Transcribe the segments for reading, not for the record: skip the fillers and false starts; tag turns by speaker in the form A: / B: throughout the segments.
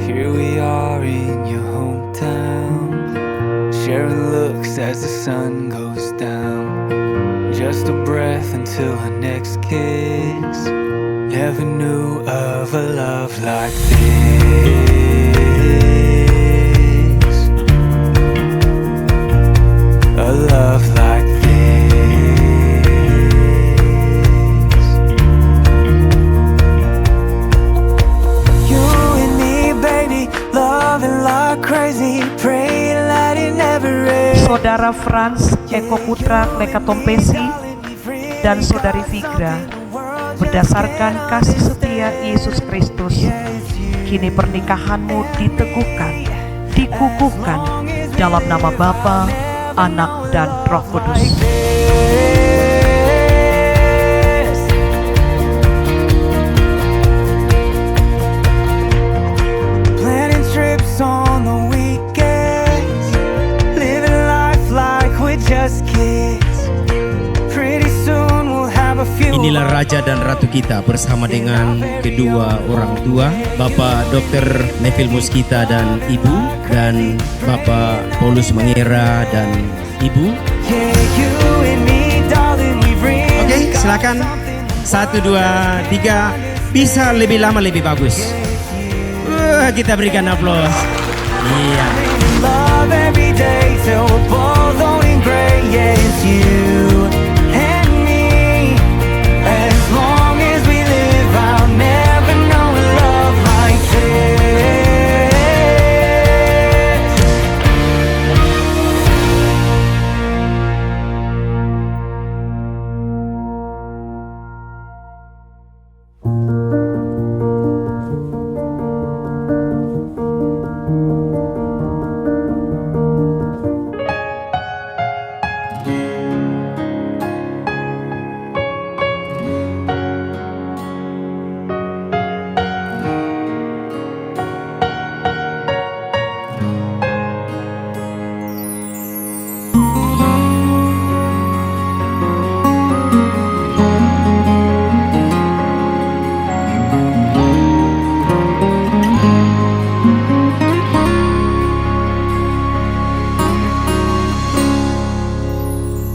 A: Here we are in your hometown, sharing looks as the sun goes down. Just a breath until our next kiss. Never knew of a love like this. A love like this. You and me, baby, loving like crazy, praying that it never ends.
B: Saudara Franz Eko Putra Lekatompesi dan Saudari Vigra, berdasarkan kasih setia Yesus Kristus, kini pernikahanmu diteguhkan, dikukuhkan dalam nama Bapa, Anak, dan Roh Kudus.
A: Planning trips on the weekends, living life like we're just kids. Pretty soon we'll have a few.
C: Inilah Raja dan Ratu kita bersama dengan kedua orang tua, Bapak Dr. Neville Muskita dan Ibu, dan Bapak Paulus Mangera dan Ibu. Oke, silakan. 1, 2, 3. Bisa lebih lama lebih bagus. Kita berikan aplaus. Iya.
A: Love every day till we're both owning gray. Yeah, it's you and me. As long as we live, I'll never know a love like this.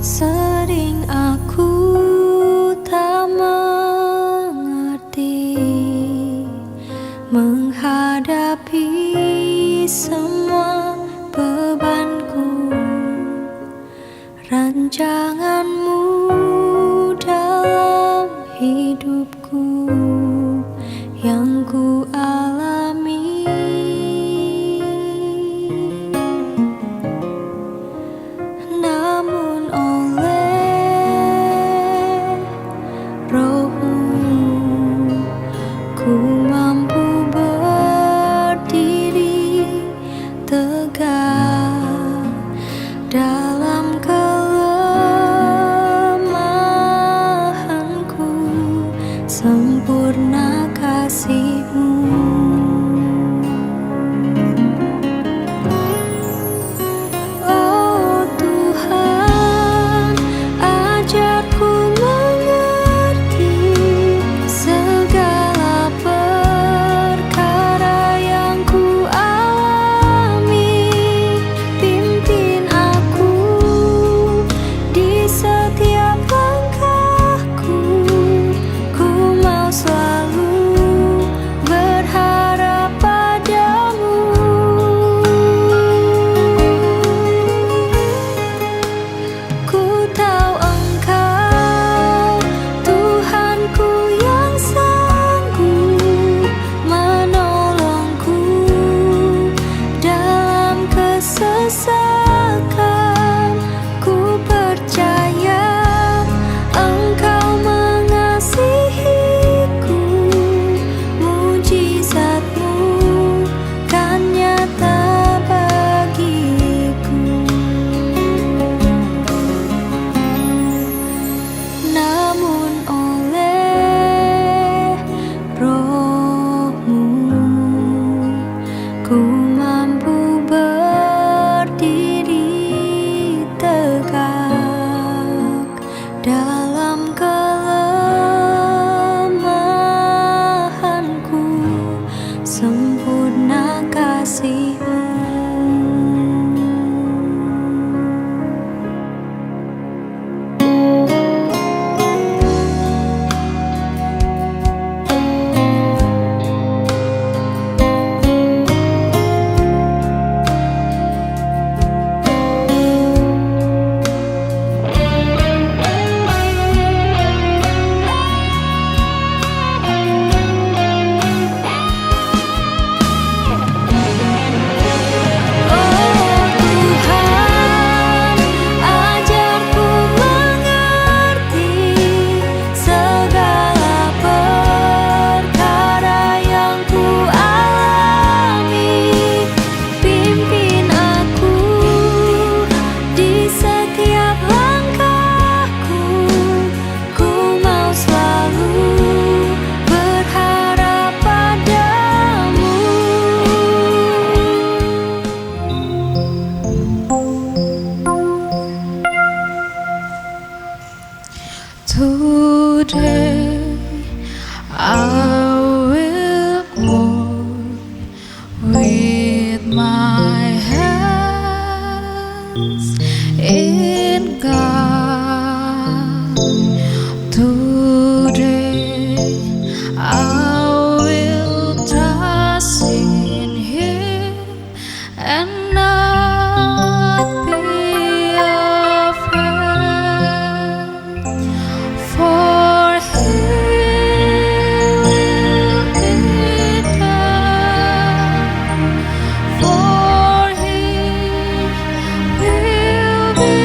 D: Sering aku tak mengerti menghadapi semua bebanku, rancanganmu dalam hidupku yang ku alami. Namun oleh Roh-Mu ku mampu berdiri tegak dalam kelemahanku, sempurna kasih-Mu. sempurna kasih-Mu. Today I will walk with my hands in God. Today I will trust in Him and not be afraid. For He will be there. For He will be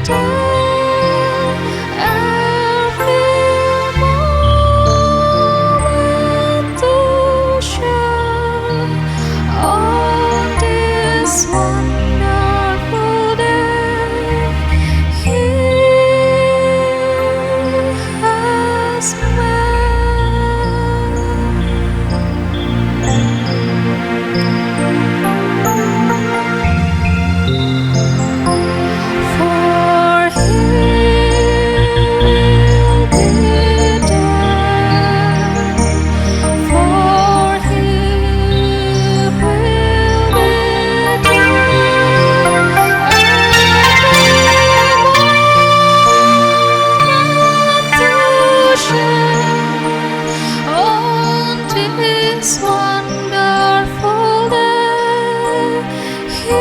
D: there every moment to share on this wonderful day. He has For He will be there. For He will be there to share on this wonderful day. He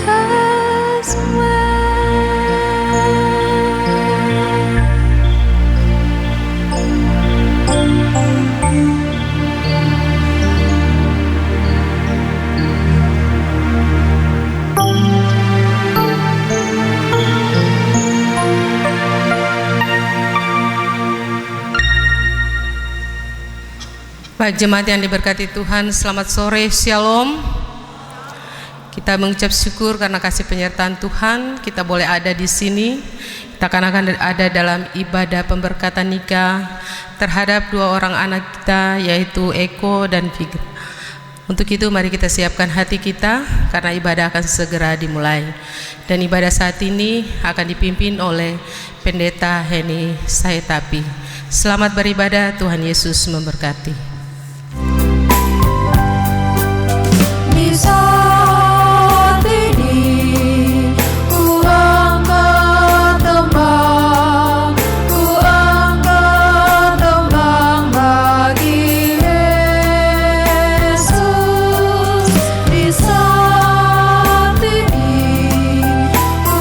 D: has
E: Baik jemaat yang diberkati Tuhan, selamat sore, Shalom. Kita mengucap syukur karena kasih penyertaan Tuhan, kita boleh ada di sini. Kita akan ada dalam ibadah pemberkatan nikah terhadap dua orang anak kita, yaitu Eko dan Vigra. Untuk itu mari kita siapkan hati kita karena ibadah akan segera dimulai. Dan ibadah saat ini akan dipimpin oleh Pendeta Heni Saetapi. Selamat beribadah, Tuhan Yesus memberkati.
D: Di saat ini ku angkat tembang, bagi Yesus. Di saat ini ku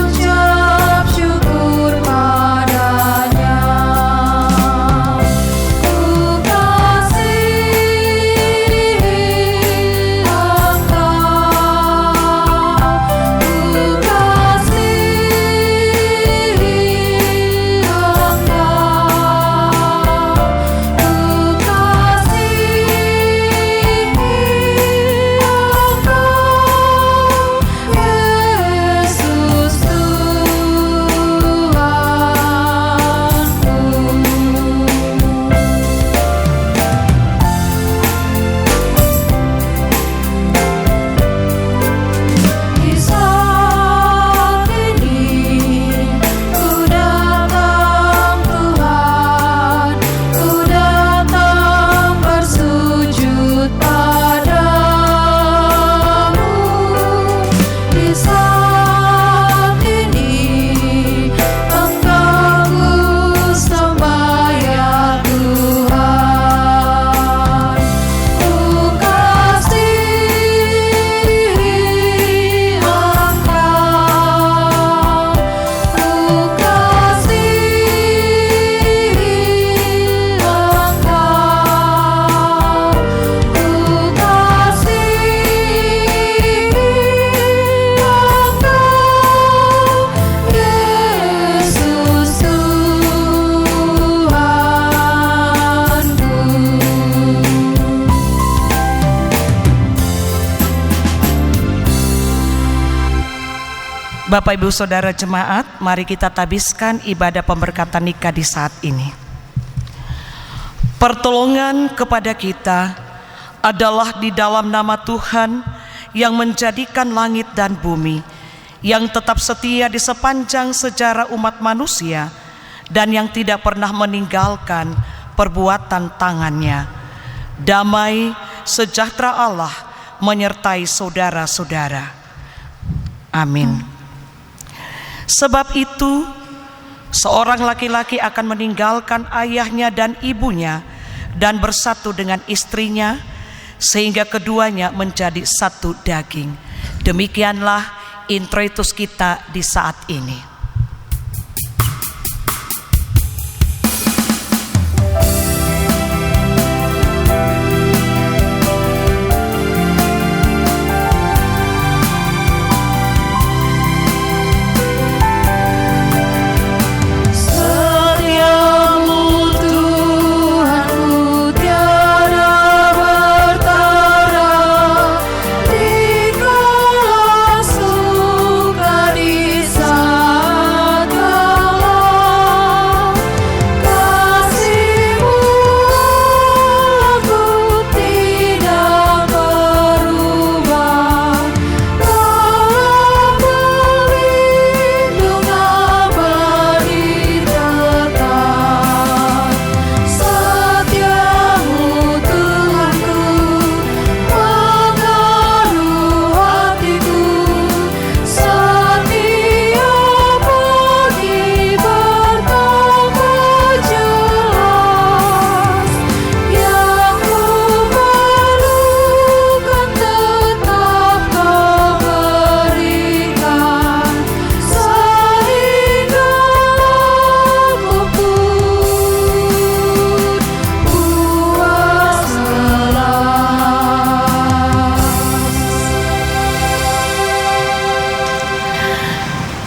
D: ucap syukur padanya. Ku
B: Bapak Ibu Saudara jemaat, mari kita tabiskan ibadah pemberkatan nikah di saat ini. Pertolongan kepada kita adalah di dalam nama Tuhan yang menjadikan langit dan bumi, yang tetap setia di sepanjang sejarah umat manusia dan yang tidak pernah meninggalkan perbuatan tangannya. Damai sejahtera Allah menyertai saudara-saudara. Amin. Sebab itu, seorang laki-laki akan meninggalkan ayahnya dan ibunya dan bersatu dengan istrinya, sehingga keduanya menjadi satu daging. Demikianlah introitus kita di saat ini.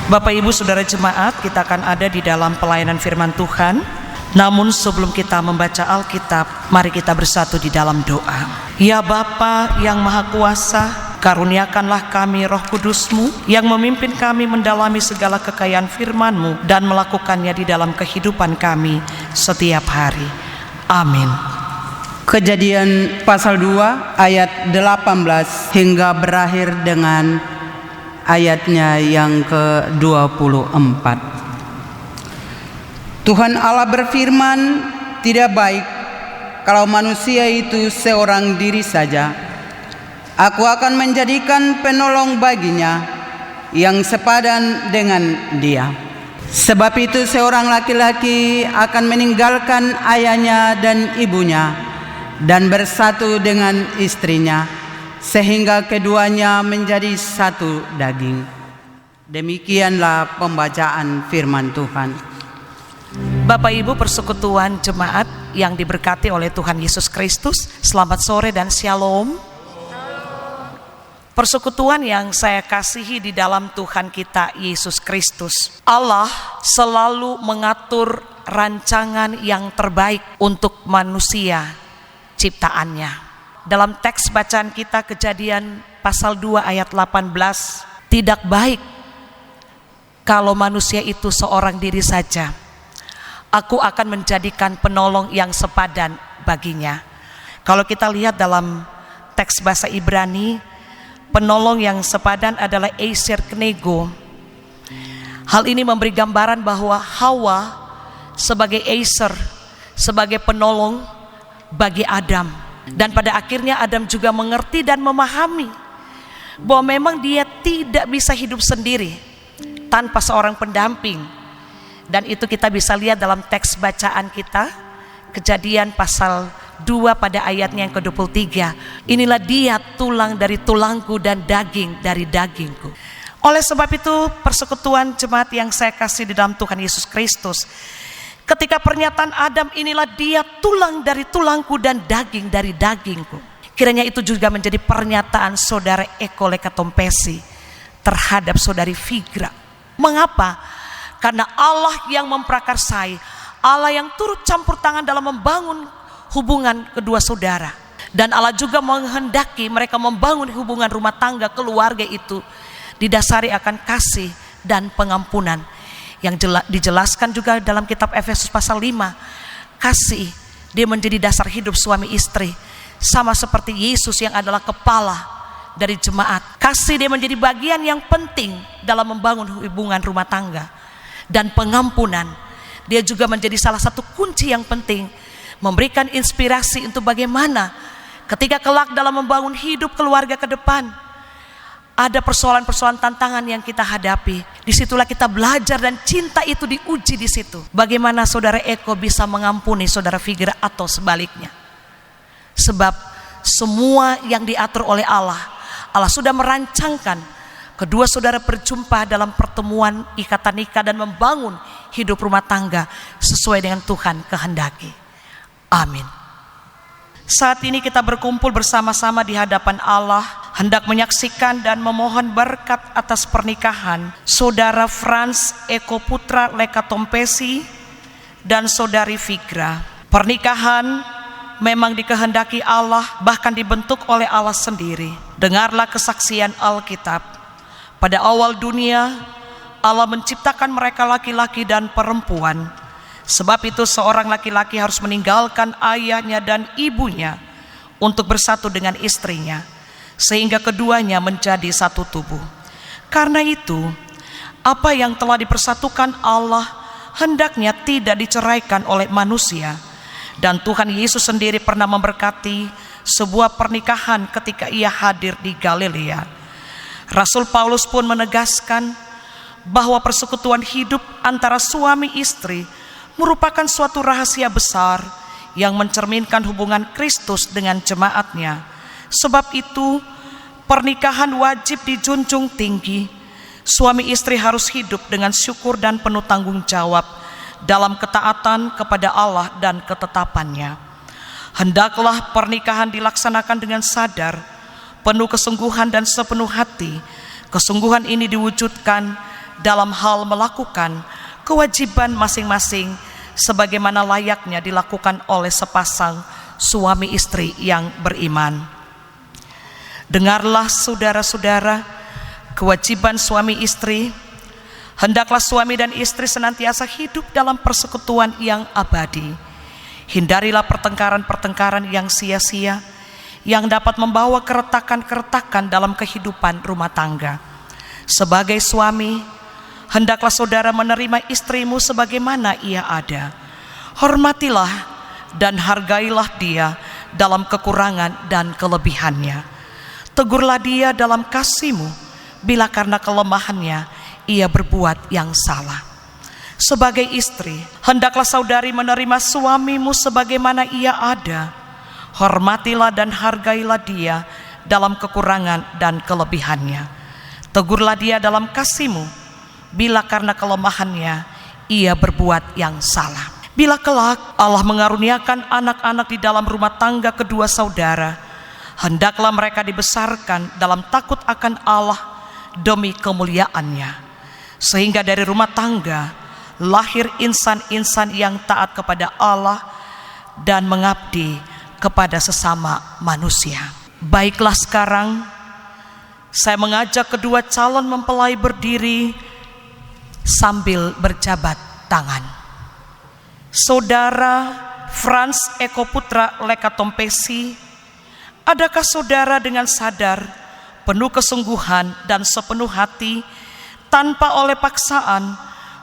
B: Bapak Ibu Saudara jemaat, kita akan ada di dalam pelayanan firman Tuhan. Namun sebelum kita membaca Alkitab, mari kita bersatu di dalam doa. Ya Bapa yang Maha Kuasa, karuniakanlah kami Roh Kudus-Mu yang memimpin kami mendalami segala kekayaan firman-Mu dan melakukannya di dalam kehidupan kami setiap hari. Amin.
F: Kejadian pasal 2 ayat 18 hingga berakhir dengan ayatnya yang ke-24. Tuhan Allah berfirman, tidak baik kalau manusia itu seorang diri saja. Aku akan menjadikan penolong baginya yang sepadan dengan dia. Sebab itu seorang laki-laki akan meninggalkan ayahnya dan ibunya dan bersatu dengan istrinya, sehingga keduanya menjadi satu daging. Demikianlah pembacaan firman Tuhan.
B: Bapak Ibu persekutuan jemaat yang diberkati oleh Tuhan Yesus Kristus, selamat sore dan shalom. Persekutuan yang saya kasihi di dalam Tuhan kita Yesus Kristus, Allah selalu mengatur rancangan yang terbaik untuk manusia ciptaannya. Dalam teks bacaan kita Kejadian pasal 2 ayat 18, tidak baik kalau manusia itu seorang diri saja. Aku akan menjadikan penolong yang sepadan baginya. Kalau kita lihat dalam teks bahasa Ibrani, penolong yang sepadan adalah Eser Knego. Hal ini memberi gambaran bahwa Hawa sebagai Eser, sebagai penolong bagi Adam. Dan pada akhirnya Adam juga mengerti dan memahami bahwa memang dia tidak bisa hidup sendiri tanpa seorang pendamping. Dan itu kita bisa lihat dalam teks bacaan kita Kejadian pasal 2 pada ayatnya yang ke-23. Inilah dia tulang dari tulangku dan daging dari dagingku. Oleh sebab itu persekutuan jemaat yang saya kasih di dalam Tuhan Yesus Kristus, ketika pernyataan Adam, inilah dia tulang dari tulangku dan daging dari dagingku, kiranya itu juga menjadi pernyataan saudara Eko Lekatompesi terhadap saudari Vigra. Mengapa? Karena Allah yang memprakarsai, Allah yang turut campur tangan dalam membangun hubungan kedua saudara. Dan Allah juga menghendaki mereka membangun hubungan rumah tangga keluarga itu didasari akan kasih dan pengampunan. Yang dijelaskan juga dalam kitab Efesus pasal 5. Kasih dia menjadi dasar hidup suami istri, sama seperti Yesus yang adalah kepala dari jemaat. Kasih dia menjadi bagian yang penting dalam membangun hubungan rumah tangga. Dan pengampunan dia juga menjadi salah satu kunci yang penting, memberikan inspirasi untuk bagaimana ketika kelak dalam membangun hidup keluarga ke depan ada persoalan-persoalan tantangan yang kita hadapi. Disitulah kita belajar dan cinta itu diuji di situ. Bagaimana saudara Eko bisa mengampuni saudara Figra atau sebaliknya. Sebab semua yang diatur oleh Allah, Allah sudah merancangkan kedua saudara berjumpa dalam pertemuan ikatan nikah dan membangun hidup rumah tangga sesuai dengan Tuhan kehendaki. Amin. Saat ini kita berkumpul bersama-sama di hadapan Allah, hendak menyaksikan dan memohon berkat atas pernikahan saudara Frans Eko Putra Lekatompesi dan saudari Figra. Pernikahan memang dikehendaki Allah, bahkan dibentuk oleh Allah sendiri. Dengarlah kesaksian Alkitab. Pada awal dunia, Allah menciptakan mereka laki-laki dan perempuan. Sebab itu seorang laki-laki harus meninggalkan ayahnya dan ibunya untuk bersatu dengan istrinya, sehingga keduanya menjadi satu tubuh. Karena itu, apa yang telah dipersatukan Allah hendaknya tidak diceraikan oleh manusia. Dan Tuhan Yesus sendiri pernah memberkati sebuah pernikahan ketika ia hadir di Galilea. Rasul Paulus pun menegaskan bahwa persekutuan hidup antara suami istri merupakan suatu rahasia besar yang mencerminkan hubungan Kristus dengan jemaatnya. Sebab itu, pernikahan wajib dijunjung tinggi. Suami istri harus hidup dengan syukur dan penuh tanggung jawab dalam ketaatan kepada Allah dan ketetapannya. Hendaklah pernikahan dilaksanakan dengan sadar, penuh kesungguhan dan sepenuh hati. Kesungguhan ini diwujudkan dalam hal melakukan kewajiban masing-masing sebagaimana layaknya dilakukan oleh sepasang suami istri yang beriman. Dengarlah saudara-saudara, kewajiban suami istri. Hendaklah suami dan istri senantiasa hidup dalam persekutuan yang abadi. Hindarilah pertengkaran-pertengkaran yang sia-sia yang dapat membawa keretakan-keretakan dalam kehidupan rumah tangga. Sebagai suami, hendaklah saudara menerima istrimu sebagaimana ia ada. Hormatilah dan hargailah dia dalam kekurangan dan kelebihannya. Tegurlah dia dalam kasihmu bila karena kelemahannya ia berbuat yang salah. Sebagai istri, hendaklah saudari menerima suamimu sebagaimana ia ada. Hormatilah dan hargailah dia dalam kekurangan dan kelebihannya. Tegurlah dia dalam kasihmu bila karena kelemahannya ia berbuat yang salah. Bila kelak Allah mengaruniakan anak-anak di dalam rumah tangga kedua saudara, hendaklah mereka dibesarkan dalam takut akan Allah demi kemuliaannya, sehingga dari rumah tangga lahir insan-insan yang taat kepada Allah dan mengabdi kepada sesama manusia. Baiklah, sekarang saya mengajak kedua calon mempelai berdiri sambil berjabat tangan. Saudara Frans Eko Putra Lekatompesi, adakah saudara dengan sadar, penuh kesungguhan dan sepenuh hati, tanpa oleh paksaan,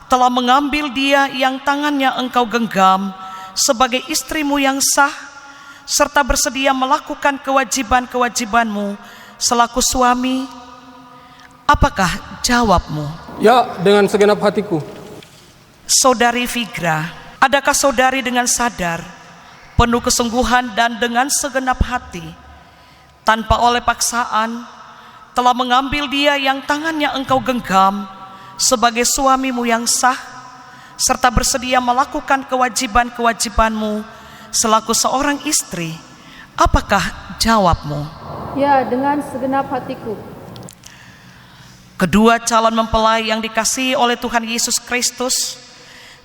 B: telah mengambil dia yang tangannya engkau genggam sebagai istrimu yang sah, serta bersedia melakukan kewajiban-kewajibanmu selaku suami? Apakah jawabmu?
G: Ya, dengan segenap hatiku.
B: Saudari Figra, adakah saudari dengan sadar, penuh kesungguhan dan dengan segenap hati, tanpa oleh paksaan, telah mengambil dia yang tangannya engkau genggam sebagai suamimu yang sah, serta bersedia melakukan kewajiban-kewajibanmu selaku seorang istri? Apakah jawabmu?
H: Ya, dengan segenap hatiku.
B: Kedua calon mempelai yang dikasihi oleh Tuhan Yesus Kristus,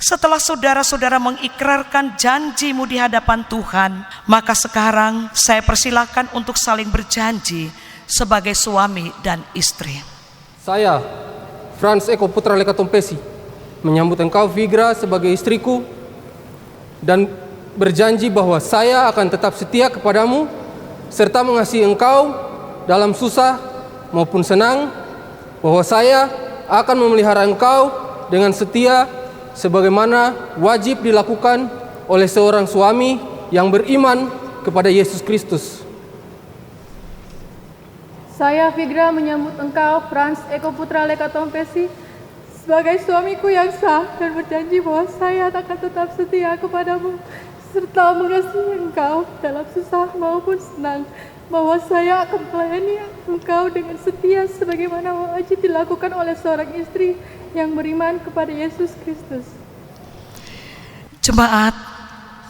B: setelah saudara-saudara mengikrarkan janjimu di hadapan Tuhan, maka sekarang saya persilakan untuk saling berjanji sebagai suami dan istri.
G: Saya, Frans Eko Putra Lekatompesi, menyambut engkau Vigra sebagai istriku dan berjanji bahwa saya akan tetap setia kepadamu serta mengasihi engkau dalam susah maupun senang, bahwa saya akan memelihara engkau dengan setia sebagaimana wajib dilakukan oleh seorang suami yang beriman kepada Yesus Kristus.
H: Saya Vigra menyambut engkau, Frans Eko Putra Lekatompesi, sebagai suamiku yang sah dan berjanji bahwa saya akan tetap setia kepadamu serta mengasihi engkau dalam susah maupun senang, bahwa saya akan melayani engkau dengan setia sebagaimana wajib dilakukan oleh seorang istri yang beriman kepada Yesus Kristus.
B: Jemaat,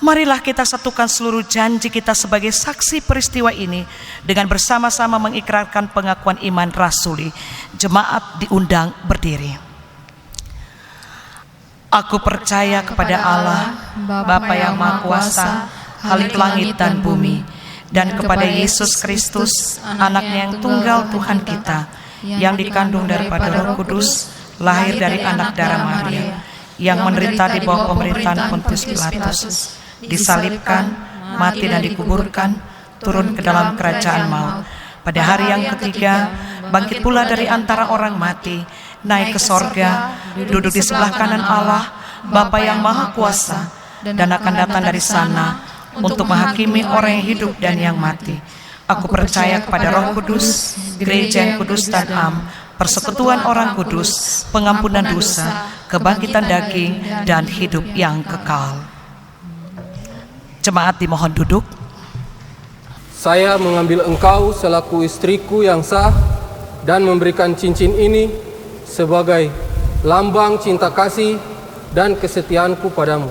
B: marilah kita satukan seluruh janji kita sebagai saksi peristiwa ini dengan bersama-sama mengikrarkan pengakuan iman rasuli. Jemaat diundang berdiri. Aku percaya kepada Allah, Bapa yang Maha Kuasa, Khalik langit dan bumi, dan kepada Yesus Kristus, Anaknya yang tunggal Tuhan kita, yang dikandung daripada Roh Kudus, lahir dari anak darah Maria, yang menderita di bawah pemerintahan Pontius Pilatus, disalibkan, mati dan dikuburkan, turun ke dalam kerajaan maut. Pada hari yang ketiga, bangkit pula dari antara orang mati, naik ke sorga, duduk di sebelah kanan Allah, Bapa yang Maha Kuasa, dan akan datang dari sana untuk menghakimi orang yang hidup dan yang mati. Aku percaya kepada Roh Kudus, gereja yang kudus dan am, persekutuan orang kudus, pengampunan dosa, kebangkitan daging, dan hidup yang kekal. Jemaat dimohon duduk.
G: Saya mengambil engkau selaku istriku yang sah dan memberikan cincin ini sebagai lambang cinta kasih dan kesetiaanku padamu.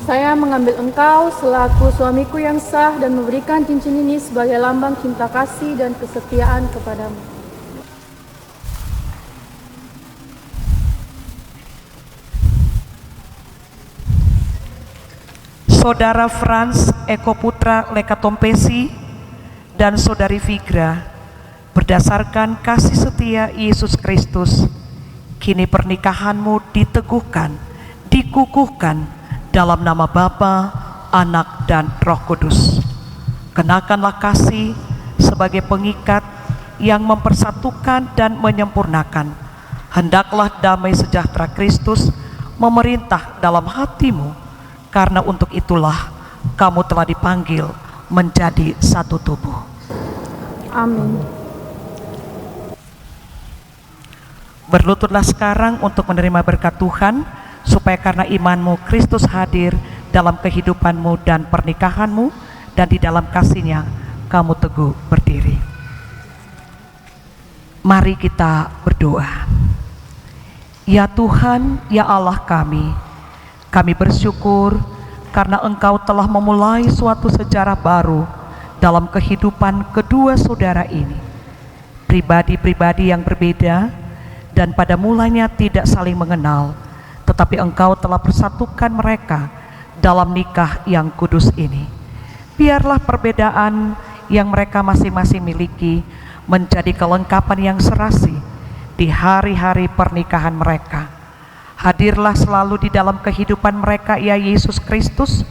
H: Saya mengambil engkau selaku suamiku yang sah dan memberikan cincin ini sebagai lambang cinta kasih dan kesetiaan kepadamu.
B: Saudara Frans Eko Putra Lekatompesi dan Saudari Vigra, berdasarkan kasih setia Yesus Kristus, kini pernikahanmu diteguhkan, dikukuhkan dalam nama Bapa, Anak, dan Roh Kudus. Kenakanlah kasih sebagai pengikat yang mempersatukan dan menyempurnakan. Hendaklah damai sejahtera Kristus memerintah dalam hatimu, karena untuk itulah kamu telah dipanggil menjadi satu tubuh.
H: Amin.
B: Berlututlah sekarang untuk menerima berkat Tuhan, supaya karena imanmu Kristus hadir dalam kehidupanmu dan pernikahanmu, dan di dalam kasih-Nya kamu teguh berdiri. Mari kita berdoa. Ya Tuhan, ya Allah kami bersyukur karena Engkau telah memulai suatu sejarah baru dalam kehidupan kedua saudara ini. Pribadi-pribadi yang berbeda dan pada mulanya tidak saling mengenal, tetapi Engkau telah persatukan mereka dalam nikah yang kudus ini. Biarlah perbedaan yang mereka masing-masing miliki menjadi kelengkapan yang serasi di hari-hari pernikahan mereka. Hadirlah selalu di dalam kehidupan mereka, ya Yesus Kristus,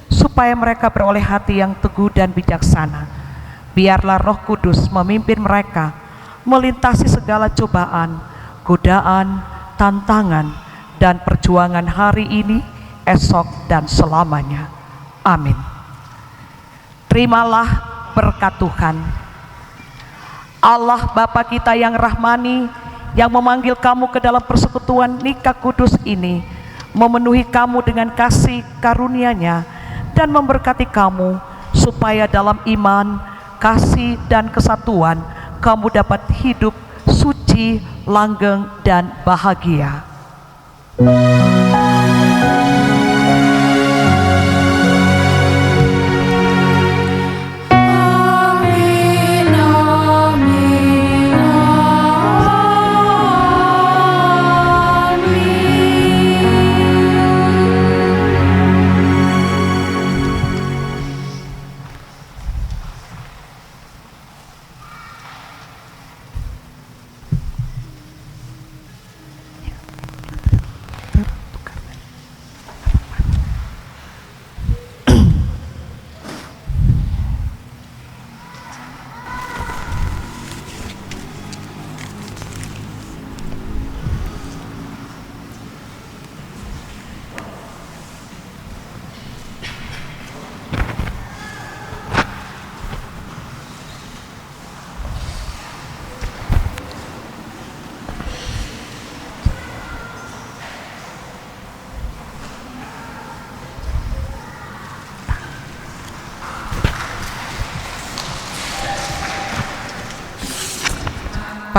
B: supaya mereka beroleh hati yang teguh dan bijaksana. Biarlah Roh Kudus memimpin mereka melintasi segala cobaan, godaan, tantangan, dan perjuangan hari ini, esok, dan selamanya. Amin. Terimalah berkat Tuhan. Allah Bapa kita yang rahmani, yang memanggil kamu ke dalam persekutuan nikah kudus ini, memenuhi kamu dengan kasih karunia-Nya dan memberkati kamu supaya dalam iman, kasih, dan kesatuan kamu dapat hidup suci, langgeng, dan bahagia.
D: Amin.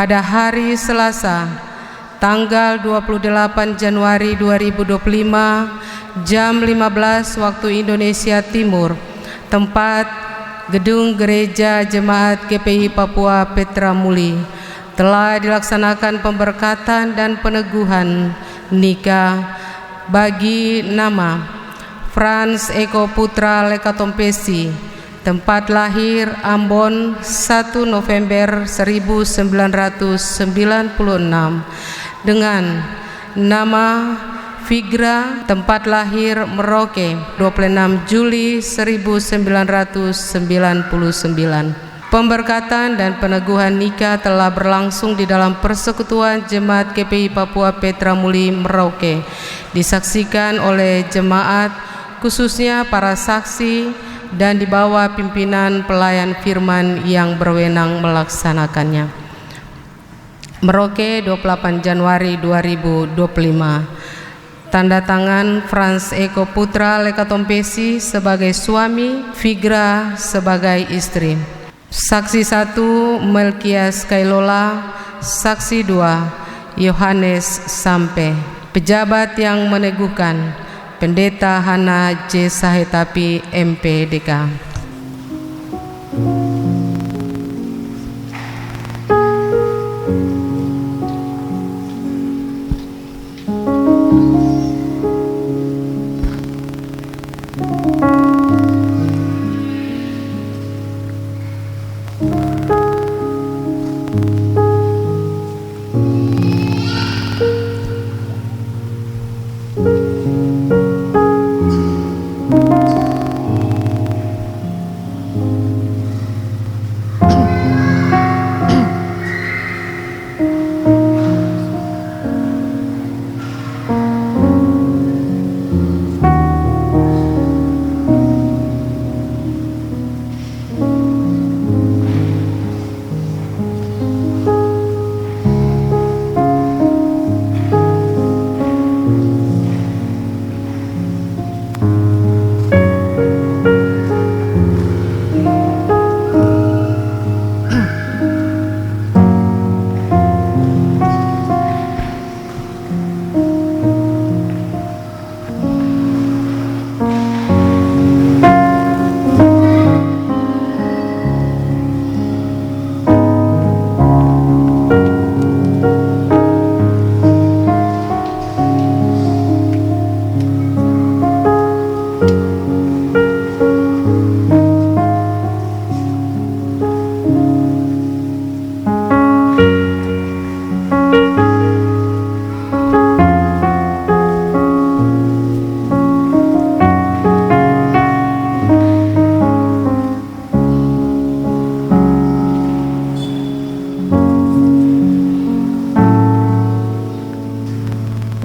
E: pada hari Selasa, tanggal 28 Januari 2025, jam 15 waktu Indonesia Timur, tempat Gedung Gereja Jemaat GPI Papua Petra Muli, telah dilaksanakan pemberkatan dan peneguhan nikah bagi nama Frans Eko Putra Lekatompesi, tempat lahir Ambon 1 November 1996, dengan nama Figra, tempat lahir Merauke 26 Juli 1999. Pemberkatan dan peneguhan nikah telah berlangsung di dalam Persekutuan Jemaat GPI Papua Petra Muli Merauke, disaksikan oleh jemaat, khususnya para saksi, dan di bawah pimpinan pelayan firman yang berwenang melaksanakannya. Merauke 28 Januari 2025. Tanda tangan Frans Eko Putra Lekatompesi sebagai suami, Figra sebagai istri. Saksi 1 Melkias Kailola, saksi 2 Yohanes Sampe. Pejabat yang meneguhkan Pendeta Hana J. Sahetapi MPDK.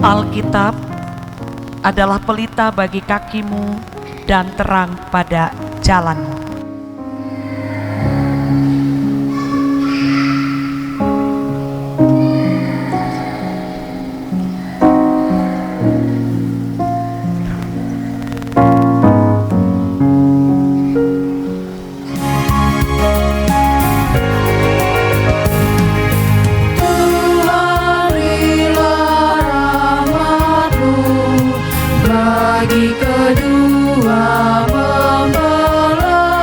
B: Alkitab adalah pelita bagi kakimu dan terang pada jalanmu.
D: Bagi kedua mempelai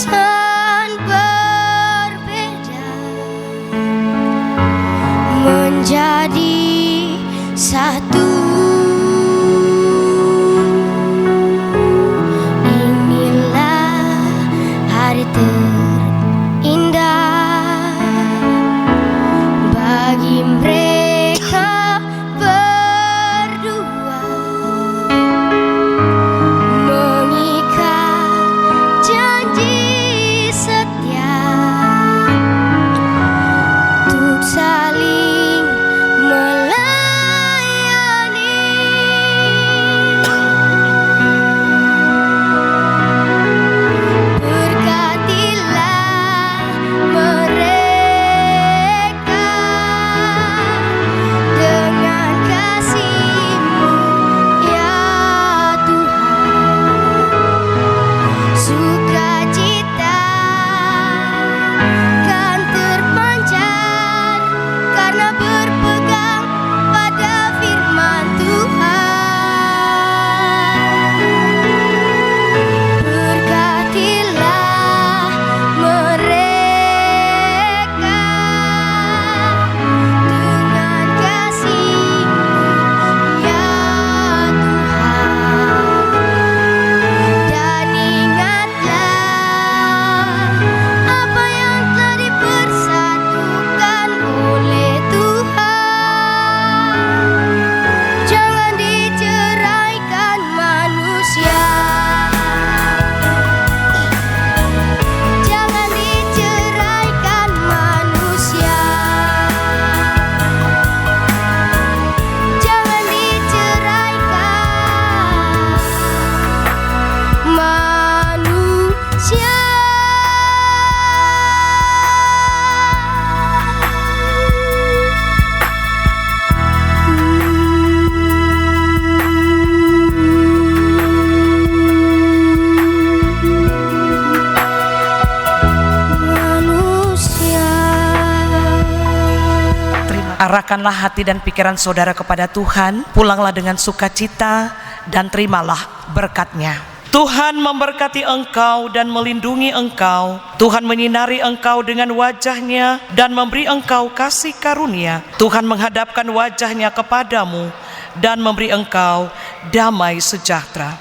D: insan berbeda menjadi satu. Inilah hari terindah bagi mereka berdua, mengikat janji setia untuk saling melayani. Berkatilah mereka dengan kasih-Mu, ya Tuhan. Sukacita kan terpancar karena berpegang pada firman Tuhan. Berkatilah mereka dengan kasih-Mu, ya Tuhan. Dan ingatlah apa yang telah dipersatukan oleh Tuhan. Jangan diceraikan manusia. Jangan diceraikan manusia. Jangan diceraikan manusia.
B: Arahkanlah hati dan pikiran saudara kepada Tuhan, pulanglah dengan sukacita dan terimalah berkat-Nya. Tuhan memberkati engkau dan melindungi engkau. Tuhan menyinari engkau dengan wajah-Nya dan memberi engkau kasih karunia. Tuhan menghadapkan wajah-Nya kepadamu dan memberi engkau damai sejahtera.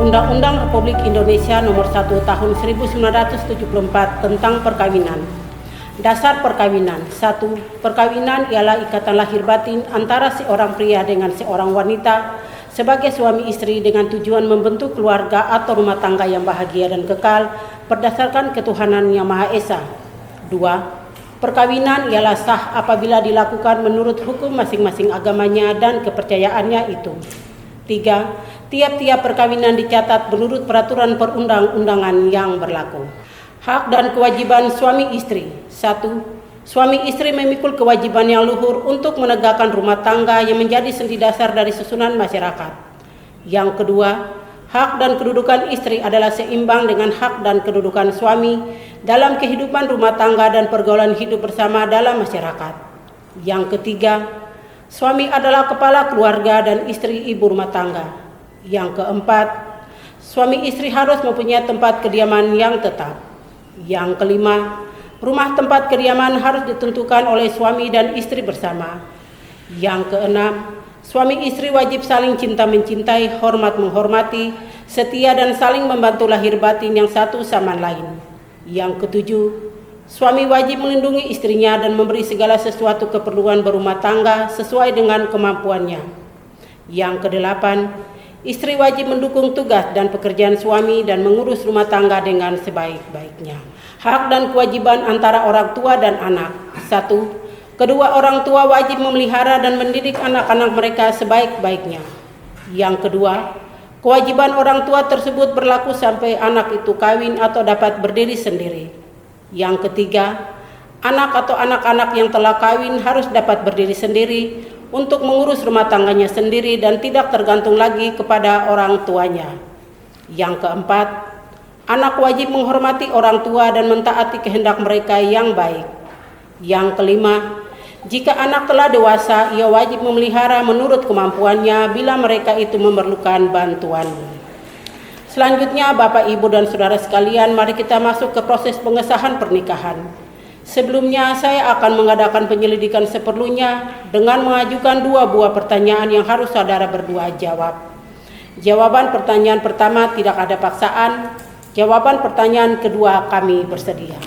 I: Undang-Undang Republik Indonesia Nomor 1 Tahun 1974 tentang Perkawinan. Dasar perkawinan. 1. Perkawinan ialah ikatan lahir batin antara seorang pria dengan seorang wanita sebagai suami istri dengan tujuan membentuk keluarga atau rumah tangga yang bahagia dan kekal berdasarkan ketuhanan Yang Maha Esa. 2. Perkawinan ialah sah apabila dilakukan menurut hukum masing-masing agamanya dan kepercayaannya itu. 3. Tiap-tiap perkawinan dicatat menurut peraturan perundang-undangan yang berlaku. Hak dan kewajiban suami istri. 1. Suami istri memikul kewajiban yang luhur untuk menegakkan rumah tangga yang menjadi sendi dasar dari susunan masyarakat. Yang kedua, hak dan kedudukan istri adalah seimbang dengan hak dan kedudukan suami dalam kehidupan rumah tangga dan pergaulan hidup bersama dalam masyarakat. Yang ketiga, suami adalah kepala keluarga dan istri ibu rumah tangga. Yang keempat, suami istri harus mempunyai tempat kediaman yang tetap. Yang kelima, rumah tempat kediaman harus ditentukan oleh suami dan istri bersama. Yang keenam, suami istri wajib saling cinta mencintai, hormat menghormati, setia dan saling membantu lahir batin yang satu sama lain. Yang ketujuh, suami wajib melindungi istrinya dan memberi segala sesuatu keperluan berumah tangga sesuai dengan kemampuannya. Yang kedelapan, istri wajib mendukung tugas dan pekerjaan suami dan mengurus rumah tangga dengan sebaik-baiknya. Hak dan kewajiban antara orang tua dan anak. 1. Kedua orang tua wajib memelihara dan mendidik anak-anak mereka sebaik-baiknya. Yang kedua, kewajiban orang tua tersebut berlaku sampai anak itu kawin atau dapat berdiri sendiri. Yang ketiga, anak atau anak-anak yang telah kawin harus dapat berdiri sendiri untuk mengurus rumah tangganya sendiri dan tidak tergantung lagi kepada orang tuanya. Yang keempat, anak wajib menghormati orang tua dan mentaati kehendak mereka yang baik. Yang kelima, jika anak telah dewasa, ia wajib memelihara menurut kemampuannya bila mereka itu memerlukan bantuan. Selanjutnya, Bapak, Ibu, dan Saudara sekalian, mari kita masuk ke proses pengesahan pernikahan. Sebelumnya, saya akan mengadakan penyelidikan seperlunya dengan mengajukan 2 buah pertanyaan yang harus saudara berdua jawab. Jawaban pertanyaan pertama tidak ada paksaan. Jawaban pertanyaan kedua kami bersedia.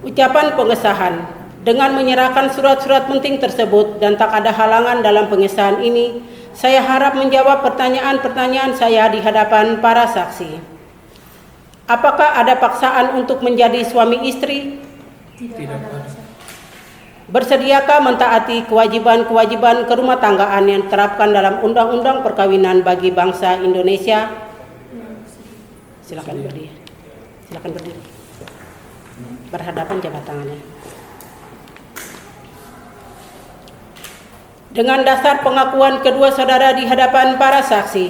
I: Ucapan pengesahan. Dengan menyerahkan surat-surat penting tersebut dan tak ada halangan dalam pengesahan ini, saya harap menjawab pertanyaan-pertanyaan saya di hadapan para saksi. Apakah ada paksaan untuk menjadi suami istri?
G: Tidak ada.
I: Bersediakah mentaati kewajiban-kewajiban kerumah tanggaan yang diterapkan dalam Undang-Undang Perkawinan bagi bangsa Indonesia? Silakan berdiri. Silakan berdiri. Berhadapan jabat tangannya. Dengan dasar pengakuan kedua saudara di hadapan para saksi,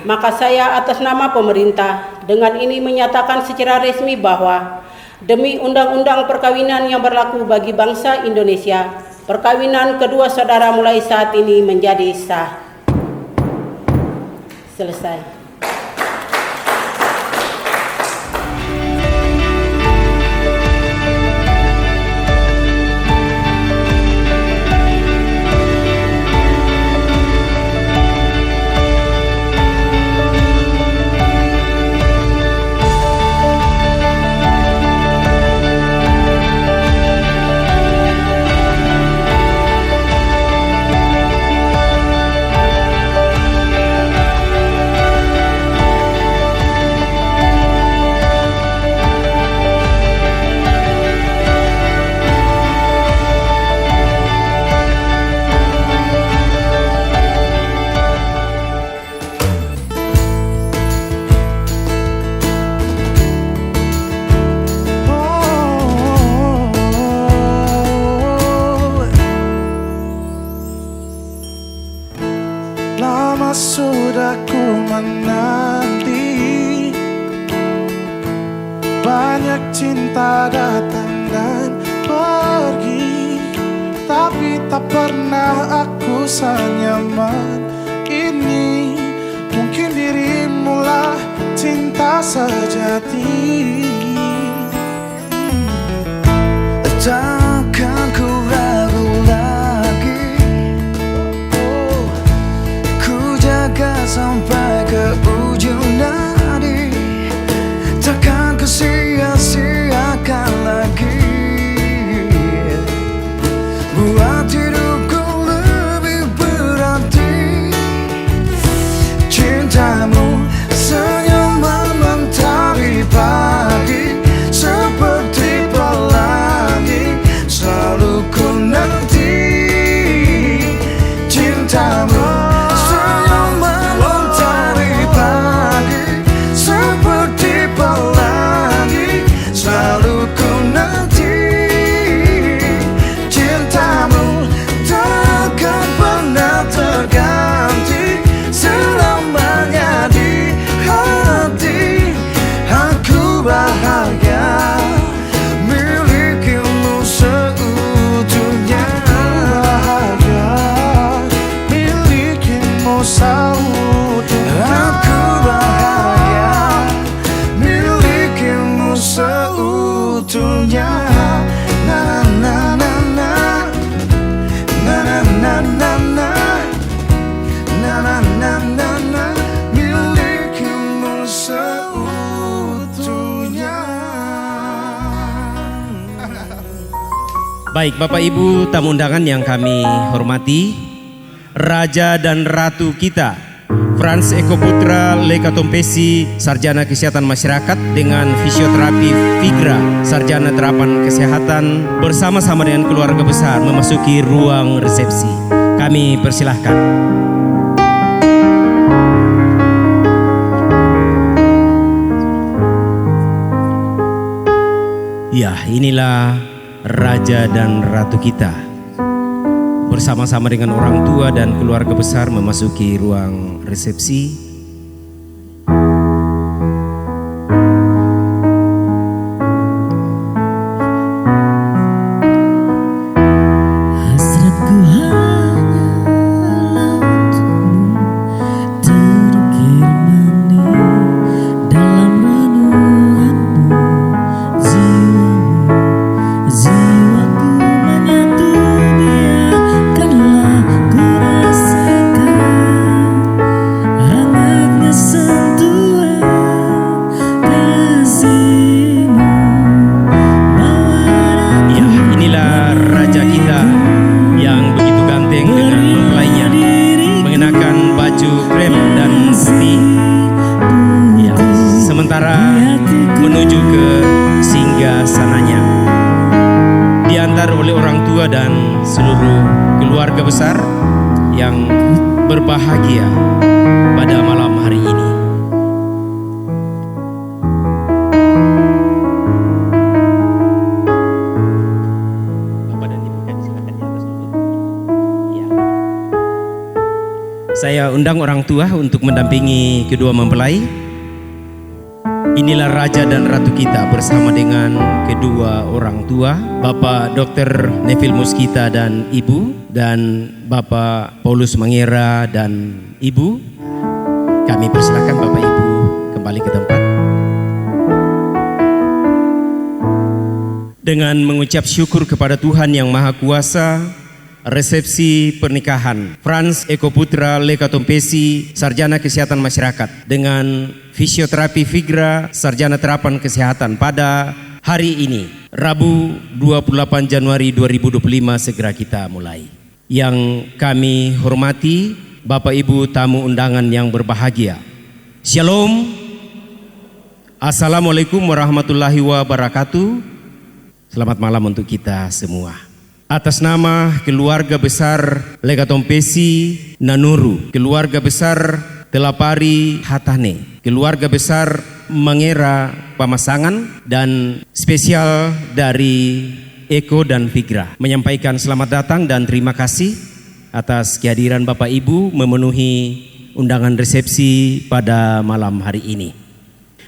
I: maka saya atas nama pemerintah dengan ini menyatakan secara resmi bahwa demi Undang-Undang Perkawinan yang berlaku bagi bangsa Indonesia, perkawinan kedua saudara mulai saat ini menjadi sah. Selesai.
J: Lama sudah ku menanti, banyak cinta datang dan pergi, tapi tak pernah aku senyaman ini. Mungkin dirimulah cinta sejati. Takkan ku ragu lagi, ku jaga sampai ke ujung cintamu senyumanmu dari pagi seperti pelangi selalu ku nanti cintamu takkan pernah terganti selamanya di hati aku bahagia milikimu seutuhnya bahagia milikimu seutuhnya aku bahagia milikimu seutuhnya na na na na na na na na na na na na na na milikimu seutuhnya.
C: Baik Bapak Ibu tamu undangan yang kami hormati, Raja dan Ratu kita Frans Eko Putra Lekatompesi, Sarjana Kesehatan Masyarakat dengan Fisioterapi Figra, Sarjana Terapan Kesehatan, bersama-sama dengan keluarga besar memasuki ruang resepsi. Kami persilahkan. Ya, inilah Raja dan Ratu kita bersama-sama dengan orang tua dan keluarga besar memasuki ruang resepsi.
K: Hasratku hanyalah untukmu, terukir manis dalam renunganmu, jiwaku menyatu, biarkanlah ku rasakan hangatnya sentuhan kasihmu.
C: Ya, inilah raja kita yang begitu ganteng dengan mempelainya mengenakan baju krem dan putih. Ya, sementara menuju ke singgasananya diantar oleh orang tua dan seluruh keluarga besar yang berbahagia pada malam hari ini. Bapak dan Ibu kami silakan di atas dulu. Ya. Saya undang orang tua untuk mendampingi kedua mempelai. Inilah Raja dan Ratu kita bersama dengan kedua orang tua, Bapak Dr. Nevil Muskita dan Ibu, dan Bapak Paulus Mangera dan Ibu. Kami persilakan Bapak Ibu kembali ke tempat. Dengan mengucap syukur kepada Tuhan Yang Maha Kuasa, resepsi pernikahan Frans Eko Putra Lekatompesi, Sarjana Kesehatan Masyarakat dengan Fisioterapi Figra, Sarjana Terapan Kesehatan pada hari ini, Rabu 28 Januari 2025 segera kita mulai. Yang kami hormati Bapak Ibu tamu undangan yang berbahagia. Shalom. Assalamualaikum warahmatullahi wabarakatuh. Selamat malam untuk kita semua. Atas nama keluarga besar Lekatompesi Nanuru, keluarga besar Telapari Hatane, keluarga besar Mangera Pamasangan, dan spesial dari Eko dan Figra, menyampaikan selamat datang dan terima kasih atas kehadiran Bapak Ibu memenuhi undangan resepsi pada malam hari ini.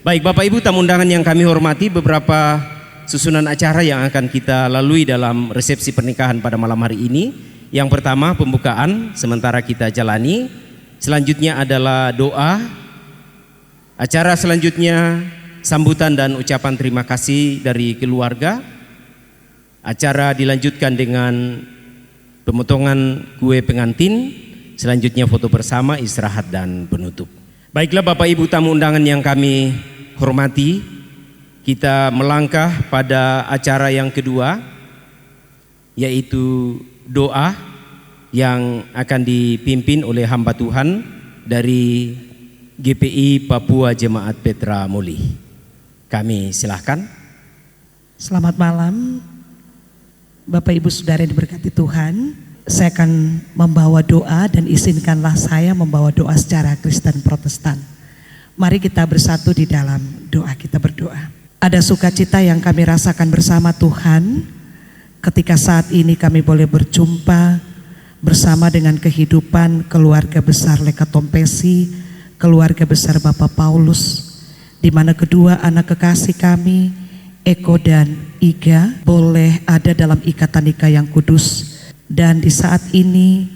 C: Baik Bapak Ibu tamu undangan yang kami hormati, beberapa susunan acara yang akan kita lalui dalam resepsi pernikahan pada malam hari ini. Yang pertama pembukaan sementara kita jalani, selanjutnya adalah doa, acara selanjutnya sambutan dan ucapan terima kasih dari keluarga. Acara dilanjutkan dengan pemotongan kue pengantin, selanjutnya foto bersama, istirahat dan penutup. Baiklah Bapak Ibu tamu undangan yang kami hormati, kita melangkah pada acara yang kedua, yaitu doa yang akan dipimpin oleh hamba Tuhan dari GPI Papua Jemaat Petra Muli. Kami silahkan.
B: Selamat malam Bapak Ibu Saudara yang diberkati Tuhan. saya akan membawa doa dan izinkanlah saya membawa doa secara Kristen Protestan. Mari kita bersatu di dalam doa, kita berdoa. Ada sukacita yang kami rasakan bersama Tuhan ketika saat ini kami boleh berjumpa bersama dengan kehidupan keluarga besar Leka Tompesi, keluarga besar Bapak Paulus, di mana kedua anak kekasih kami, Eko dan Iga, boleh ada dalam ikatan nikah yang kudus. Dan di saat ini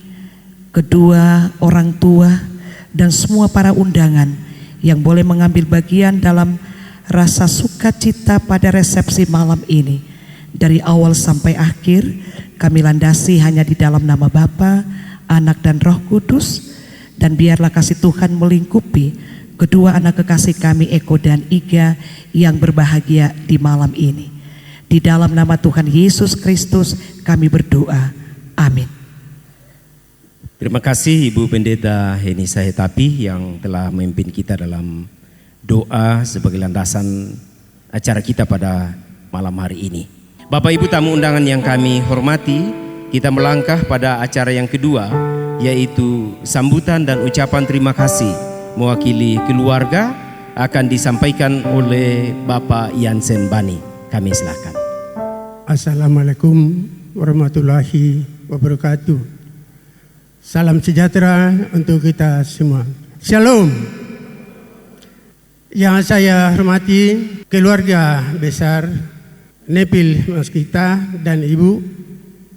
B: kedua orang tua dan semua para undangan yang boleh mengambil bagian dalam rasa sukacita pada resepsi malam ini, dari awal sampai akhir kami landasi hanya di dalam nama Bapa, Anak dan Roh Kudus. Dan biarlah kasih Tuhan melingkupi kedua anak kekasih kami Eko dan Iga yang berbahagia di malam ini. Di dalam nama Tuhan Yesus Kristus kami berdoa. Amin.
C: Terima kasih Ibu Pendeta Heni Sahetapi yang telah memimpin kita dalam doa sebagai landasan acara kita pada malam hari ini. Bapak Ibu tamu undangan yang kami hormati, kita melangkah pada acara yang kedua, yaitu sambutan dan ucapan terima kasih mewakili keluarga akan disampaikan oleh Bapak Yansen Bani. Kami silakan.
L: Assalamualaikum warahmatullahi wabarakatuh. Salam sejahtera untuk kita semua. Shalom. Yang saya hormati keluarga besar Nepil Muskita dan Ibu,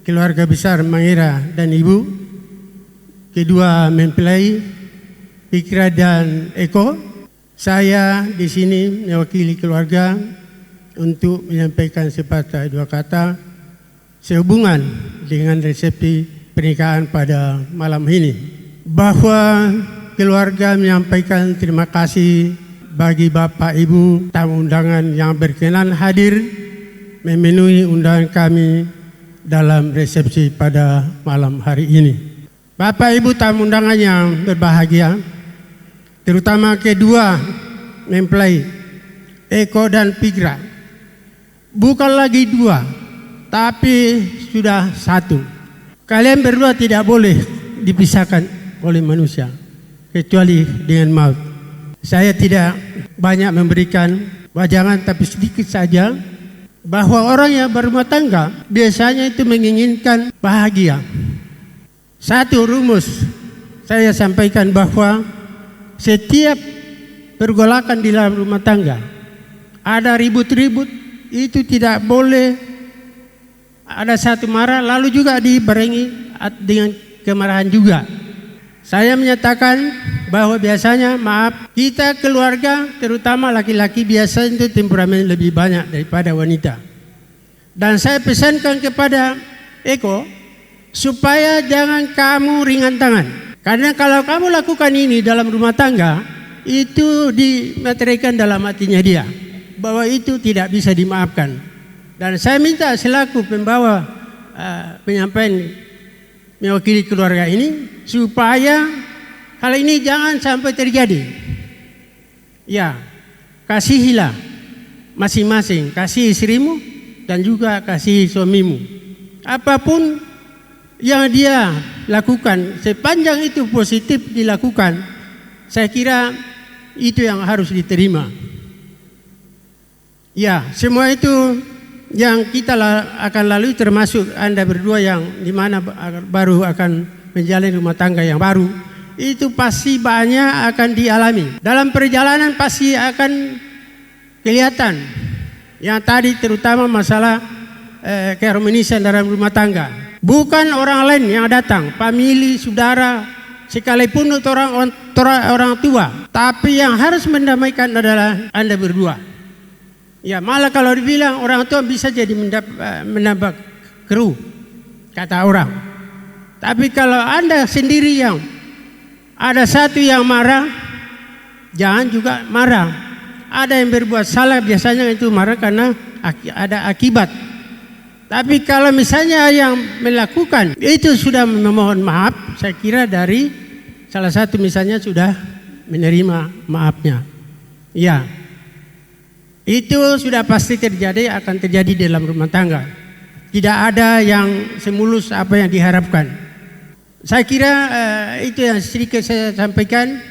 L: keluarga besar Mangira dan Ibu, kedua mempelai Fikra dan Eko. Saya di sini mewakili keluarga untuk menyampaikan sepatah dua kata sehubungan dengan resepsi pernikahan pada malam ini, bahwa keluarga menyampaikan terima kasih bagi Bapak Ibu tamu undangan yang berkenan hadir memenuhi undangan kami dalam resepsi pada malam hari ini. Bapak Ibu tamu undangan yang berbahagia, terutama kedua mempelai Eko dan Fikra, bukan lagi dua, tapi sudah satu. Kalian berdua tidak boleh dipisahkan oleh manusia kecuali dengan maut. Saya tidak banyak memberikan wajangan, tapi sedikit saja, bahwa orang yang berumah tangga biasanya itu menginginkan bahagia. Satu rumus saya sampaikan bahwa setiap pergolakan di dalam rumah tangga ada ribut-ribut, itu tidak boleh ada satu marah lalu juga dibarengi dengan kemarahan juga. Saya menyatakan bahwa biasanya maaf kita keluarga terutama laki-laki biasanya itu temperamen lebih banyak daripada wanita. Dan saya pesankan kepada Eko supaya jangan kamu ringan tangan. Karena kalau kamu lakukan ini dalam rumah tangga, itu dimaterikan dalam hatinya dia bahwa itu tidak bisa dimaafkan. Dan saya minta selaku pembawa penyampaian mewakili keluarga ini supaya hal ini jangan sampai terjadi. Ya, kasihilah masing-masing, kasih istrimu dan juga kasih suamimu. Apapun yang dia lakukan, sepanjang itu positif dilakukan, saya kira itu yang harus diterima. Ya, semua itu yang kita akan lalui, termasuk Anda berdua yang dimana baru akan menjalani rumah tangga yang baru, itu pasti banyak akan dialami. Dalam perjalanan pasti akan kelihatan yang tadi, terutama masalah keharmonisan dalam rumah tangga. Bukan orang lain yang datang, famili, saudara, sekalipun orang tua, tapi yang harus mendamaikan adalah Anda berdua. Ya, malah kalau dibilang orang tua bisa jadi menambah keruh, kata orang. Tapi kalau Anda sendiri yang ada satu yang marah, jangan juga marah. Ada yang berbuat salah, biasanya itu marah karena ada akibat. Tapi kalau misalnya yang melakukan itu sudah memohon maaf, saya kira dari salah satu misalnya sudah menerima maafnya. Ya, itu sudah pasti terjadi, akan terjadi dalam rumah tangga. Tidak ada yang semulus apa yang diharapkan. Saya kira itu yang sedikit saya sampaikan,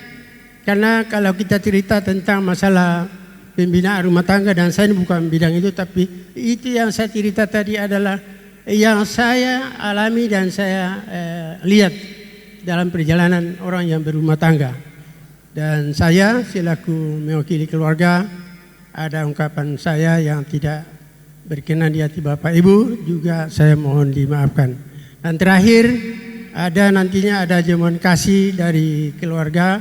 L: karena kalau kita cerita tentang masalah pembinaan rumah tangga, dan saya bukan bidang itu, tapi itu yang saya cerita tadi adalah yang saya alami dan saya lihat dalam perjalanan orang yang berumah tangga. Dan saya selaku mewakili keluarga, ada ungkapan saya yang tidak berkenan di hati Bapak Ibu, juga saya mohon dimaafkan. Dan terakhir, nantinya ada jamuan kasih dari keluarga.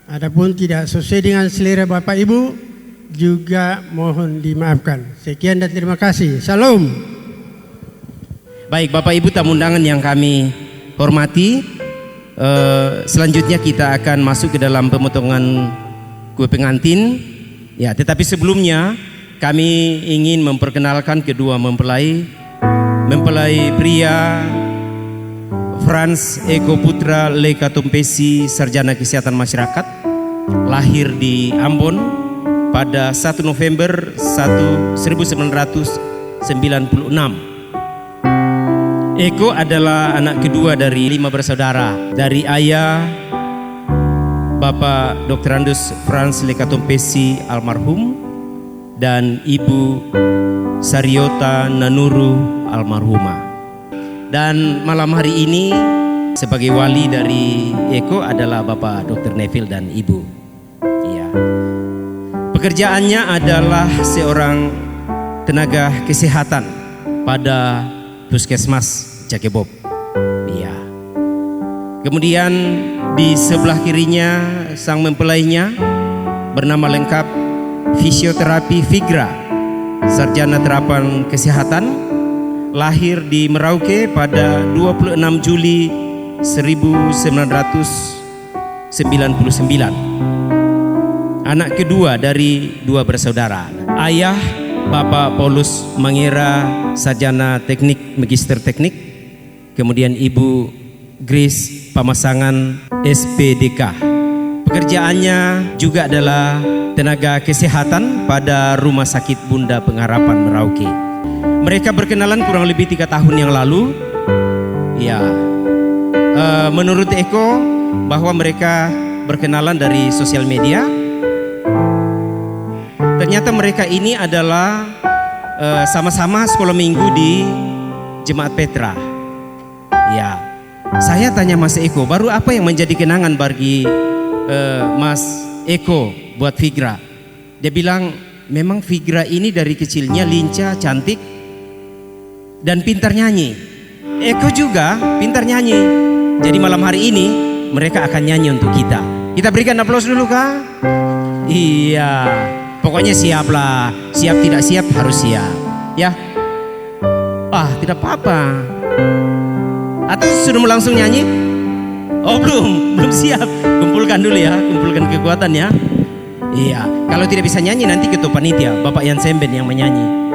L: Adapun tidak sesuai dengan selera Bapak Ibu, juga mohon dimaafkan. Sekian dan terima kasih. Salam.
C: Baik, Bapak Ibu tamu undangan yang kami hormati, selanjutnya kita akan masuk ke dalam pemotongan kue pengantin. Ya, tetapi sebelumnya kami ingin memperkenalkan kedua mempelai pria, Frans Eko Putra Lekatompesi, sarjana kesehatan masyarakat, lahir di Ambon pada 1 November 1996. Eko adalah anak kedua dari 5 bersaudara, dari ayah Bapak Dr. Andus Frans Lekatompesi almarhum dan Ibu Sariota Nanuru almarhumah. Dan malam hari ini sebagai wali dari Eko adalah Bapak Dr. Neville dan Ibu. Iya. Pekerjaannya adalah seorang tenaga kesehatan pada Puskesmas Jakebob. Iya. Kemudian di sebelah kirinya sang mempelainya bernama lengkap Fisioterapi Figra, sarjana terapan kesehatan, lahir di Merauke pada 26 Juli 1999. Anak kedua dari 2 bersaudara. Ayah Bapak Paulus Mangera, sarjana teknik magister teknik. Kemudian Ibu Grace Pamasangan, SPDK. Pekerjaannya juga adalah tenaga kesehatan pada Rumah Sakit Bunda Pengharapan Merauke. Mereka berkenalan kurang lebih 3 tahun yang lalu. Ya, menurut Eko bahwa mereka berkenalan dari sosial media. Ternyata mereka ini adalah sama-sama sekolah minggu di Jemaat Petra. Ya, saya tanya Mas Eko, baru apa yang menjadi kenangan bagi Mas Eko buat Figra? Dia bilang memang Figra ini dari kecilnya lincah, cantik, dan pintar nyanyi. Eko juga pintar nyanyi. Jadi malam hari ini mereka akan nyanyi untuk kita. Kita berikan aplaus dulu kah? Iya, pokoknya siaplah. Siap tidak siap harus siap. Ya. Tidak apa-apa. Atau sudah mau langsung nyanyi? Oh belum siap. Kumpulkan dulu ya, kumpulkan kekuatan ya. Iya, kalau tidak bisa nyanyi nanti ketua panitia Bapak Yan Semben yang menyanyi.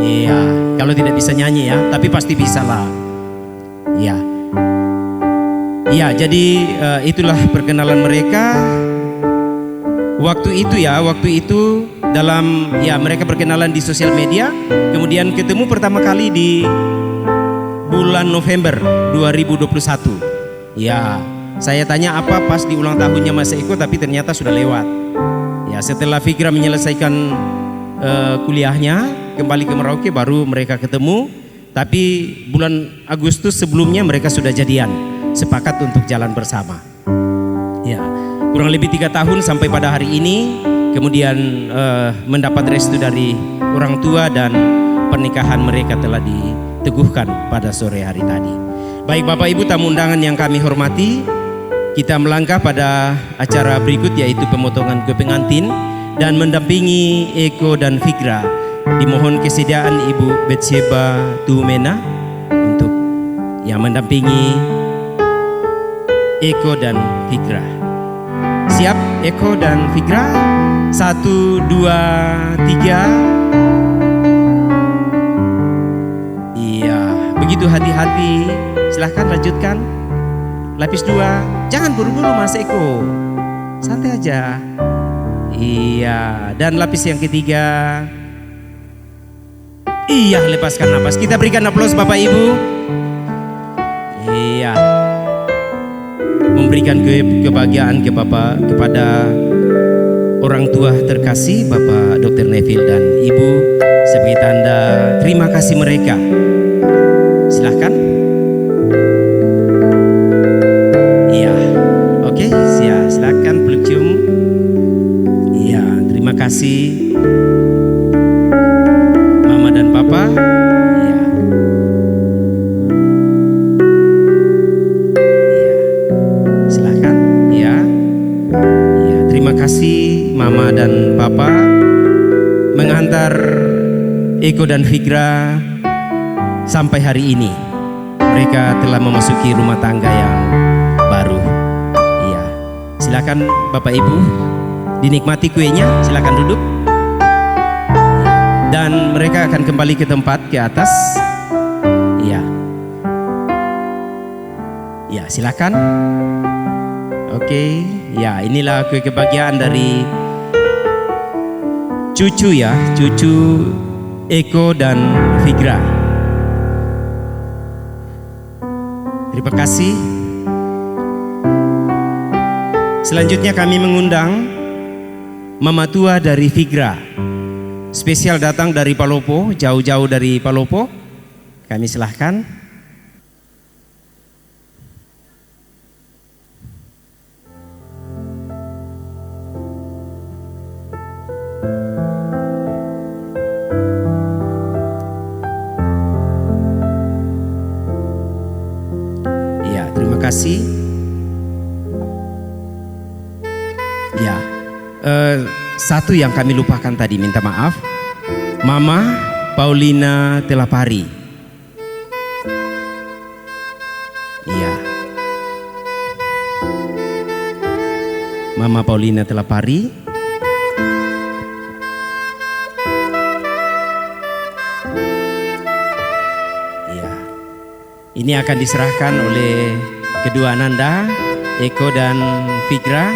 C: Iya, kalau tidak bisa nyanyi ya, tapi pasti bisa lah. Iya. Iya, jadi itulah perkenalan mereka. Waktu itu dalam mereka berkenalan di sosial media, kemudian ketemu pertama kali di bulan November 2021. Ya, saya tanya apa pas di ulang tahunnya Mas Eko, tapi ternyata sudah lewat. Ya, setelah Figra menyelesaikan kuliahnya, kembali ke Merauke baru mereka ketemu. Tapi bulan Agustus sebelumnya mereka sudah jadian, sepakat untuk jalan bersama. Ya, kurang lebih 3 tahun sampai pada hari ini. Kemudian mendapat restu dari orang tua dan pernikahan mereka telah diteguhkan pada sore hari tadi. Baik Bapak Ibu tamu undangan yang kami hormati, kita melangkah pada acara berikut yaitu pemotongan kue pengantin, dan mendampingi Eko dan Figra dimohon kesediaan Ibu Betsheba Tumena untuk yang mendampingi Eko dan Figra. Siap Eko dan Figra? 1, 2, 3. Iya, begitu hati-hati. Silahkan lanjutkan. Lapis 2. Jangan buru-buru Mas Eko, santai aja. Iya, dan lapis yang ketiga. Iya, lepaskan napas. Kita berikan aplaus Bapak Ibu. Iya. memberikan kebahagiaan kepada orang tua terkasih Bapak Dr. Neville dan Ibu sebagai tanda terima kasih mereka. Silahkan. Iya, oke, silahkan peluk cium. Iya, terima kasih Mama dan Papa. Iya. Iya, silahkan. Iya. Iya, terima kasih Mama dan Papa mengantar Eko dan Figra sampai hari ini. Mereka telah memasuki rumah tangga yang baru. Iya. Silakan Bapak Ibu dinikmati kuenya, silakan duduk. Dan mereka akan kembali ke tempat ke atas. Iya. Ya, silakan. Oke, ya inilah kue kebahagiaan dari cucu ya, cucu Eko dan Figra. Terima kasih. Selanjutnya kami mengundang Mama tua dari Figra. Spesial datang dari Palopo, jauh-jauh dari Palopo. Kami silahkan. Ya, terima kasih. Ya, satu yang kami lupakan tadi, minta maaf. Mama Paulina Telapari. Iya. Mama Paulina Telapari. Iya. Ini akan diserahkan oleh kedua ananda, Eko dan Figra.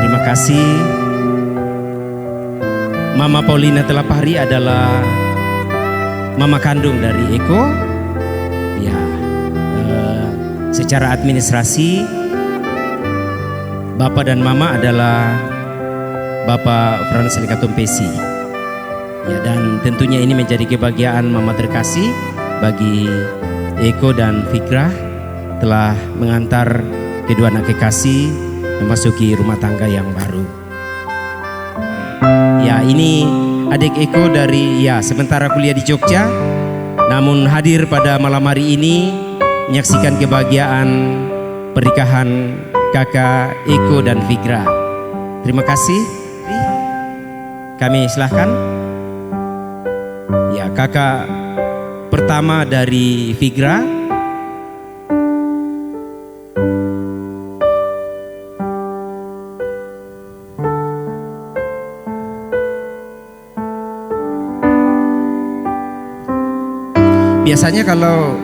C: Terima kasih. Mama Paulina Telapari adalah mama kandung dari Eko. Ya, secara administrasi Bapak dan Mama adalah Bapak Frans Lekatompesi. Ya, dan tentunya ini menjadi kebahagiaan Mama terkasih bagi Eko dan Figra telah mengantar kedua anak kekasih memasuki rumah tangga yang baru. Ya, ini adik Eko dari sementara kuliah di Jogja, namun hadir pada malam hari ini menyaksikan kebahagiaan pernikahan kakak Eko dan Figra. Terima kasih. Kami silahkan. Ya, kakak pertama dari Figra. Biasanya kalau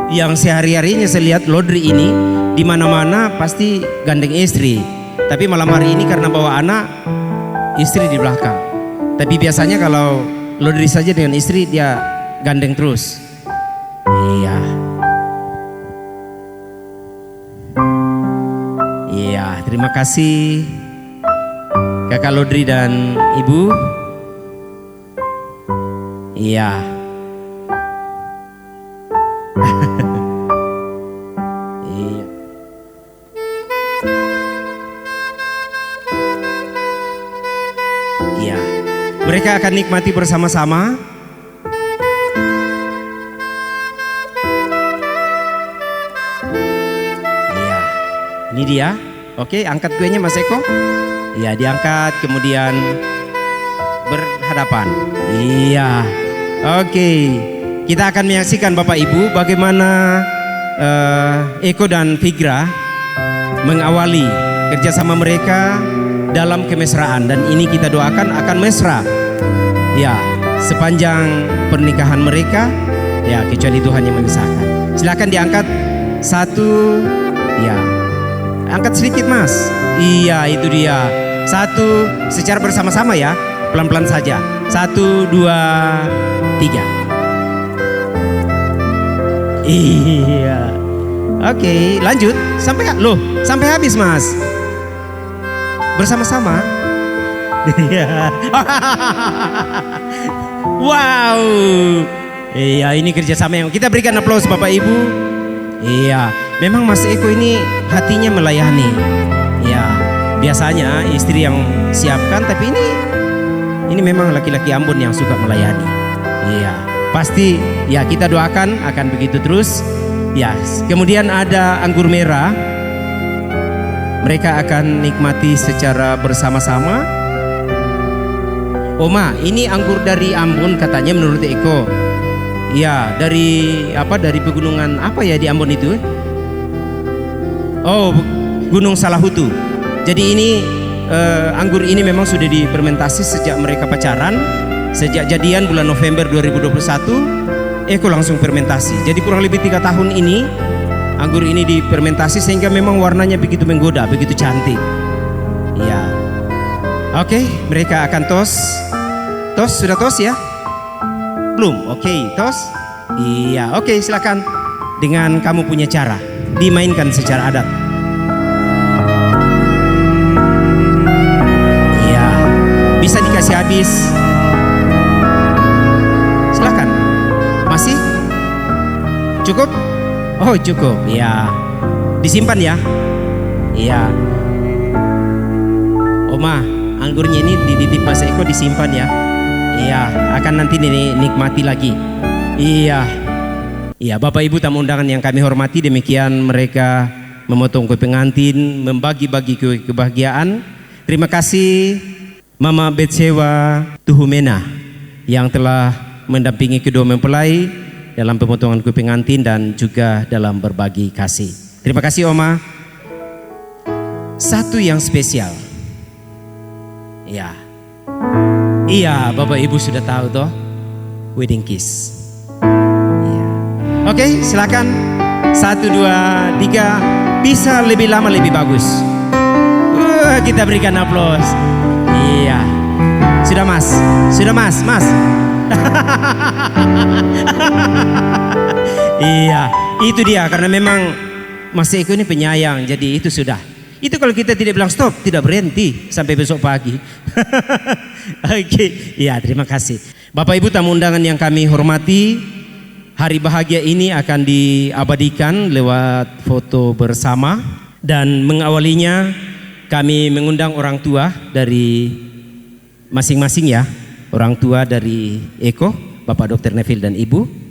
C: yang sehari-harinya saya lihat laundry ini di mana-mana pasti gandeng istri. Tapi malam hari ini karena bawa anak, istri di belakang. Tapi biasanya kalau laundry saja dengan istri dia gandeng terus. Iya. Iya, terima kasih kakak laundry dan ibu. Iya. Iya. Iya. Mereka akan nikmati bersama-sama. Iya. Ini dia. Oke, angkat kuenya Mas Eko. Iya, diangkat kemudian berhadapan. Iya. Oke. Kita akan menyaksikan Bapak Ibu bagaimana Eko dan Figra mengawali kerjasama mereka dalam kemesraan, dan ini kita doakan akan mesra ya sepanjang pernikahan mereka ya, kecuali Tuhan yang memisahkan. Silakan diangkat satu, ya angkat sedikit Mas. Iya, itu dia satu secara bersama-sama ya. pelan-pelan saja. 1, 2, 3. Iya. Oke, lanjut. Sampai habis, Mas. Bersama-sama. Iya. Wow. Iya, ini kerjasama yang kita berikan aplaus Bapak Ibu. Iya, memang Mas Eko ini hatinya melayani. Iya, biasanya istri yang siapkan, tapi ini memang laki-laki Ambon yang suka melayani. Iya, pasti ya kita doakan akan begitu terus. Ya, kemudian ada anggur merah. Mereka akan nikmati secara bersama-sama. Oma, ini anggur dari Ambon katanya menurut Eko. Ya, dari pegunungan apa ya di Ambon itu? Oh, Gunung Salahutu. Jadi ini anggur ini memang sudah difermentasi sejak mereka pacaran, sejak jadian bulan November 2021. Eko langsung fermentasi. Jadi kurang lebih 3 tahun ini anggur ini difermentasi sehingga memang warnanya begitu menggoda, begitu cantik. Ya. Oke, mereka akan tos. Tos, sudah tos ya? Belum, oke, tos. Iya, oke, silakan. Dengan kamu punya cara, dimainkan secara adat. Iya, bisa dikasih habis. Silakan. Masih? Cukup? Oh, cukup. Iya. Disimpan ya. Iya. Oma, anggurnya ini dititip Mas Eko, disimpan ya. Iya, akan nanti nikmati lagi. Iya. Iya, Bapak Ibu tamu undangan yang kami hormati, demikian mereka memotong kue pengantin, membagi-bagi kue kebahagiaan. Terima kasih Mama Betsewa Tuhumena yang telah mendampingi kedua mempelai dalam pemotongan kue pengantin dan juga dalam berbagi kasih. Terima kasih Oma. Satu yang spesial. Ya. Iya, Bapak Ibu sudah tahu toh, wedding kiss. Iya. Oke, silakan. 1, 2, 3. Bisa lebih lama lebih bagus. Kita berikan aplaus. Iya. Sudah Mas, Mas. Iya, itu dia karena memang Mas Eko ini penyayang, jadi itu sudah. Itu kalau kita tidak bilang stop, tidak berhenti sampai besok pagi. Oke, ya terima kasih. Bapak Ibu tamu undangan yang kami hormati, hari bahagia ini akan diabadikan lewat foto bersama. Dan mengawalinya kami mengundang orang tua dari masing-masing ya. Orang tua dari Eko, Bapak Dr. Neville dan Ibu.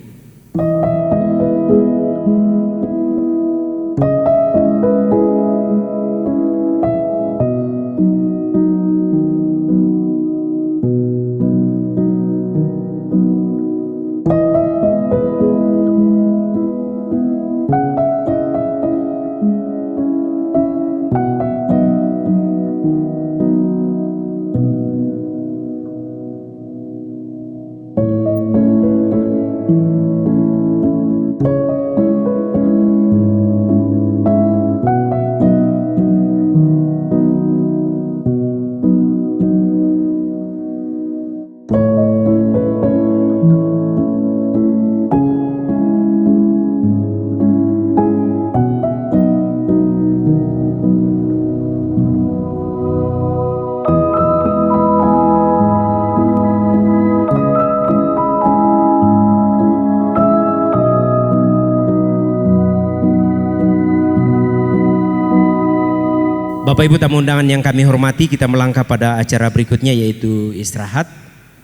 C: Bapak Ibu tamu undangan yang kami hormati, kita melangkah pada acara berikutnya yaitu istirahat.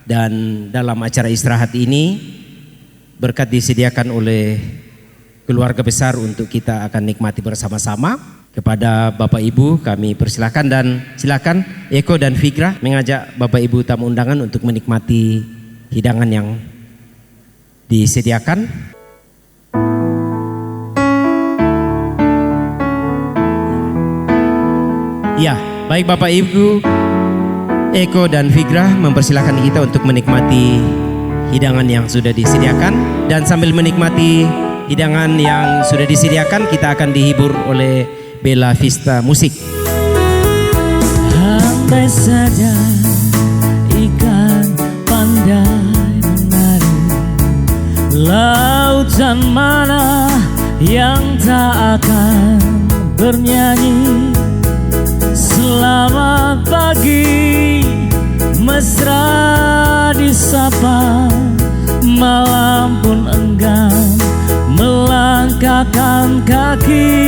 C: Dan dalam acara istirahat ini berkat disediakan oleh keluarga besar untuk kita akan nikmati bersama-sama. Kepada Bapak Ibu kami persilakan dan silakan Eko dan Fikra mengajak Bapak Ibu tamu undangan untuk menikmati hidangan yang disediakan. Ya, baik Bapak Ibu, Eko dan Fikra mempersilahkan kita untuk menikmati hidangan yang sudah disediakan. Dan sambil menikmati hidangan yang sudah disediakan, kita akan dihibur oleh Bella Vista Musik.
K: Andai saja ikan Insan mana yang tak akan bernyanyi? Selamat pagi, mesra disapa, malam pun enggan melangkahkan kaki.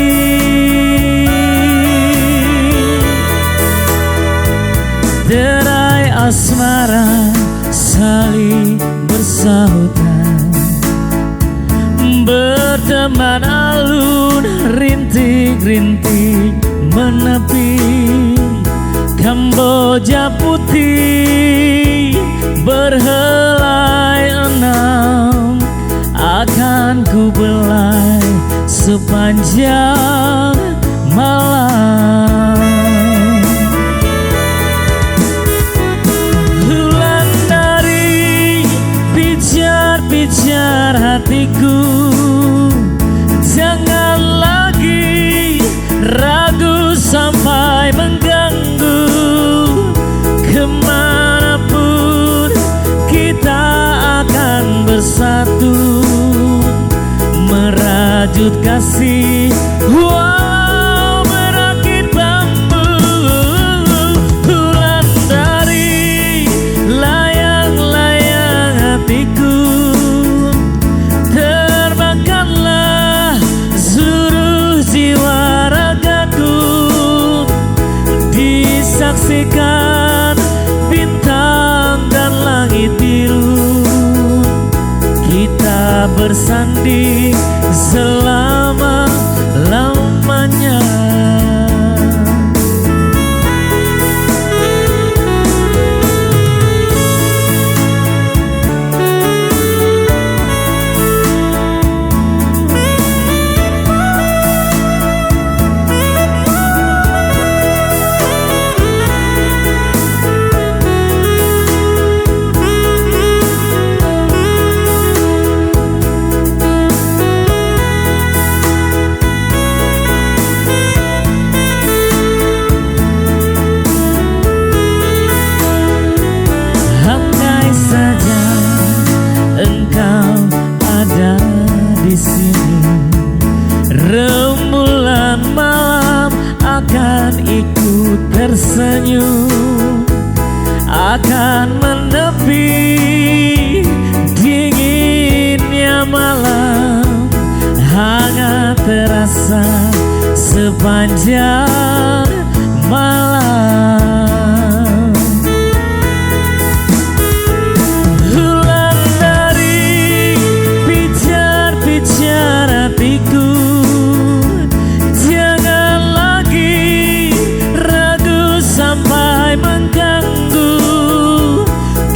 K: Derai asmara saling bersahutan, berteman alun rintik-rintik menepi. Kamboja putih berhelai enam akan ku belai sepanjang malam. Bulan dari pijar-pijar hatiku, jangan lagi ragu sampai mengganggu. Kemanapun kita akan bersatu, merajut kasih walau berakit bambu. Bulan dari layang-layang hatiku, terbangkanlah seluruh jiwa ragaku. Disaksikan bintang dan langit biru, kita bersanding selama-lamanya. Andai saja engkau ada di sini, rembulan malam akan ikut tersenyum, akan menepi dinginnya malam, hangat terasa sepanjang malam. Bulan dari pijar-pijar hatiku, jangan lagi ragu sampai mengganggu.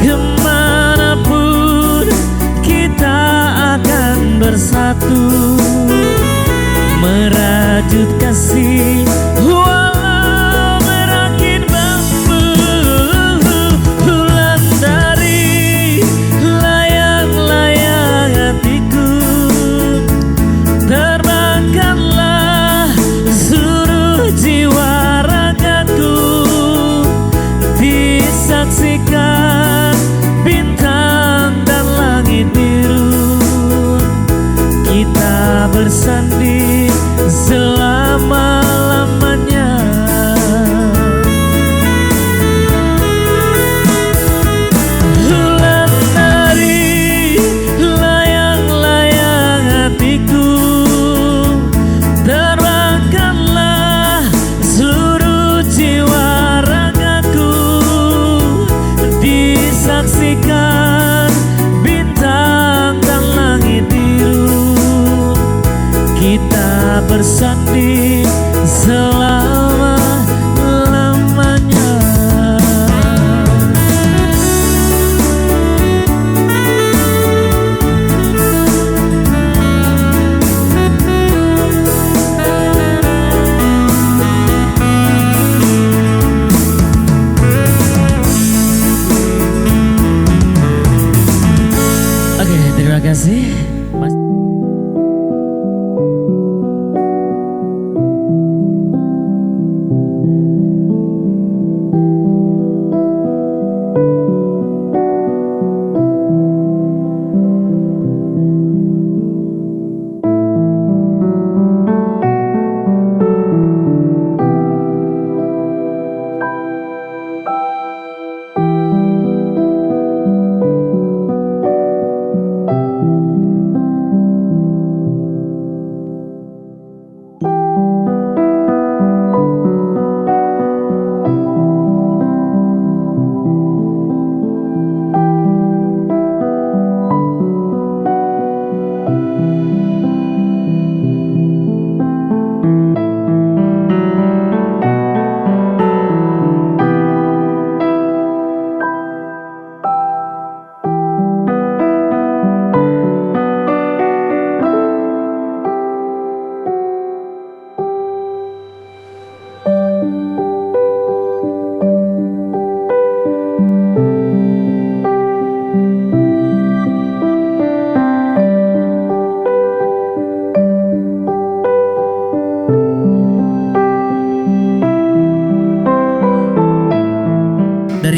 K: Kemanapun kita akan bersatu, merajut kasih walau berakit bambu. Bulan dari layang-layang hatiku, terbangkanlah seluruh jiwa ragaku. Disaksikan bintang dan langit biru, kita bersanding selama-lamanya. Bulan dari layang-layang hatiku, terbangkanlah seluruh jiwa ragaku. Disaksikan bintang dan langit biru, kita bersanding selama-lamanya. Oke, terima kasih Mas.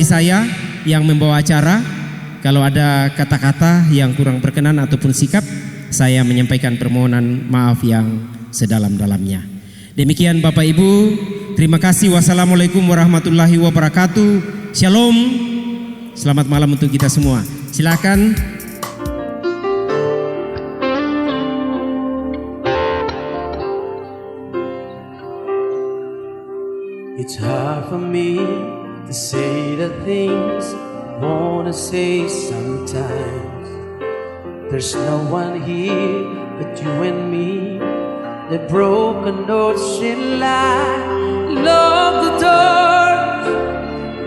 C: dari saya yang membawa acara. Kalau ada kata-kata yang kurang berkenan ataupun sikap, saya menyampaikan permohonan maaf yang sedalam-dalamnya. Demikian Bapak Ibu, terima kasih. Wassalamualaikum warahmatullahi wabarakatuh. Shalom. Selamat malam untuk kita semua. Silakan.
M: It's hard for me to say the things I wanna say sometimes. There's no one here but you and me. The broken ocean line, lock the doors,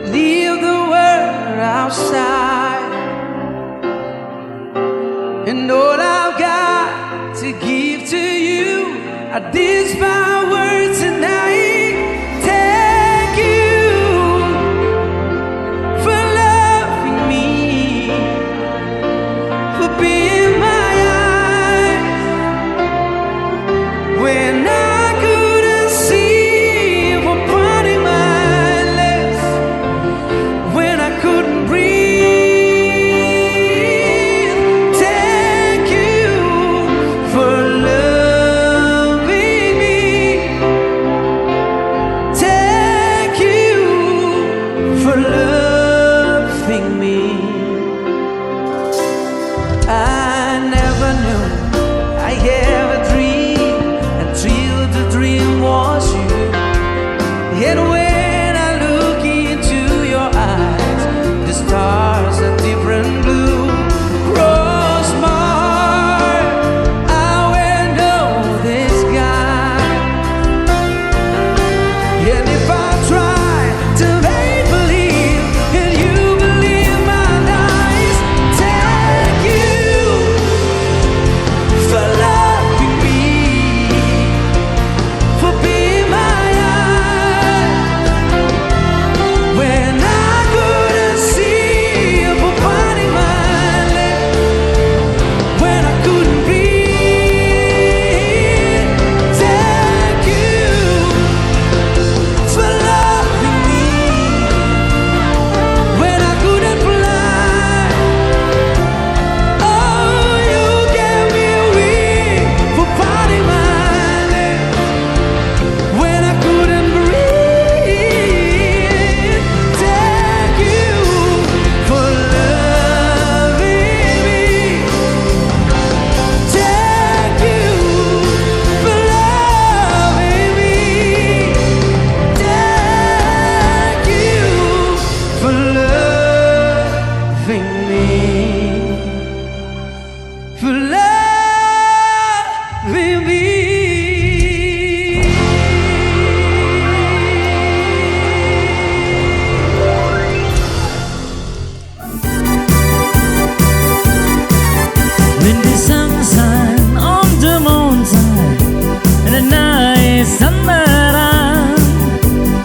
M: leave the world outside. And all I've got to give to you are these 5 words tonight.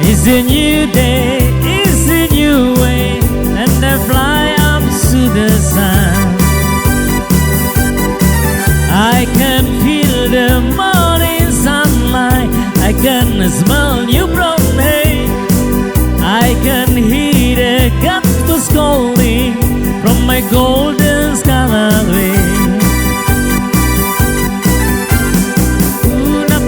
K: It's a new day, it's a new way, and I fly up to the sun. I can feel the morning sunlight, I can smell new brown hay, I can hear the cactus calling from my golden skyline. Una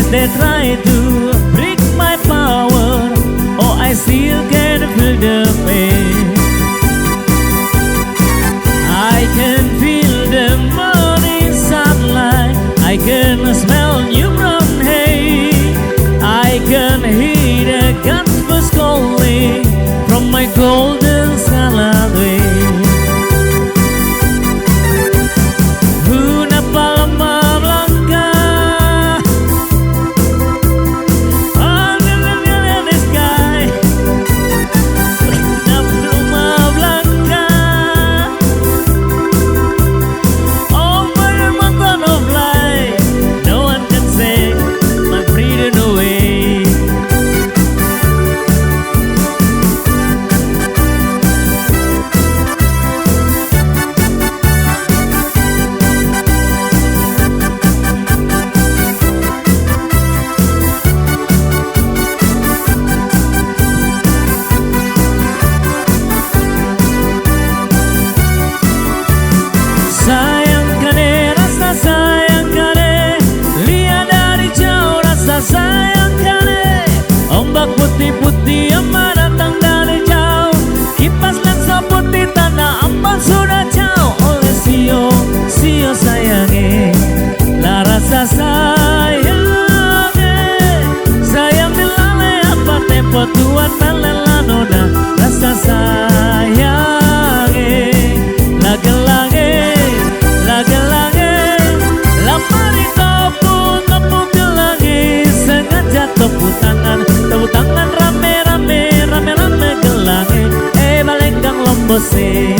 K: Yes, they try to break my power. Oh, I still can feel the pain. I can feel the morning sunlight. I can smell newborn hay. I can hear the God's calling from my golden salad way. Una palma blanca under the sky. Una pluma blanca over the mountain of light. No one can take my freedom away. Sayang kane, rasa sayang kane, lihat dari jauh rasa sayang kane. Ombak putih-putih ambang datang dari jauh, kipas lensa putih tanda ambang sudah jauh. Oleh sio, sio sayange, la rasa sayange. Sayang dilale apa tempo tuan melela nona, rasa sayange, lage-lage. Lagi-lagi lapari tepuk gelangi, sengaja tepuk tangan rame-rame gelangi. Balenggang lombose.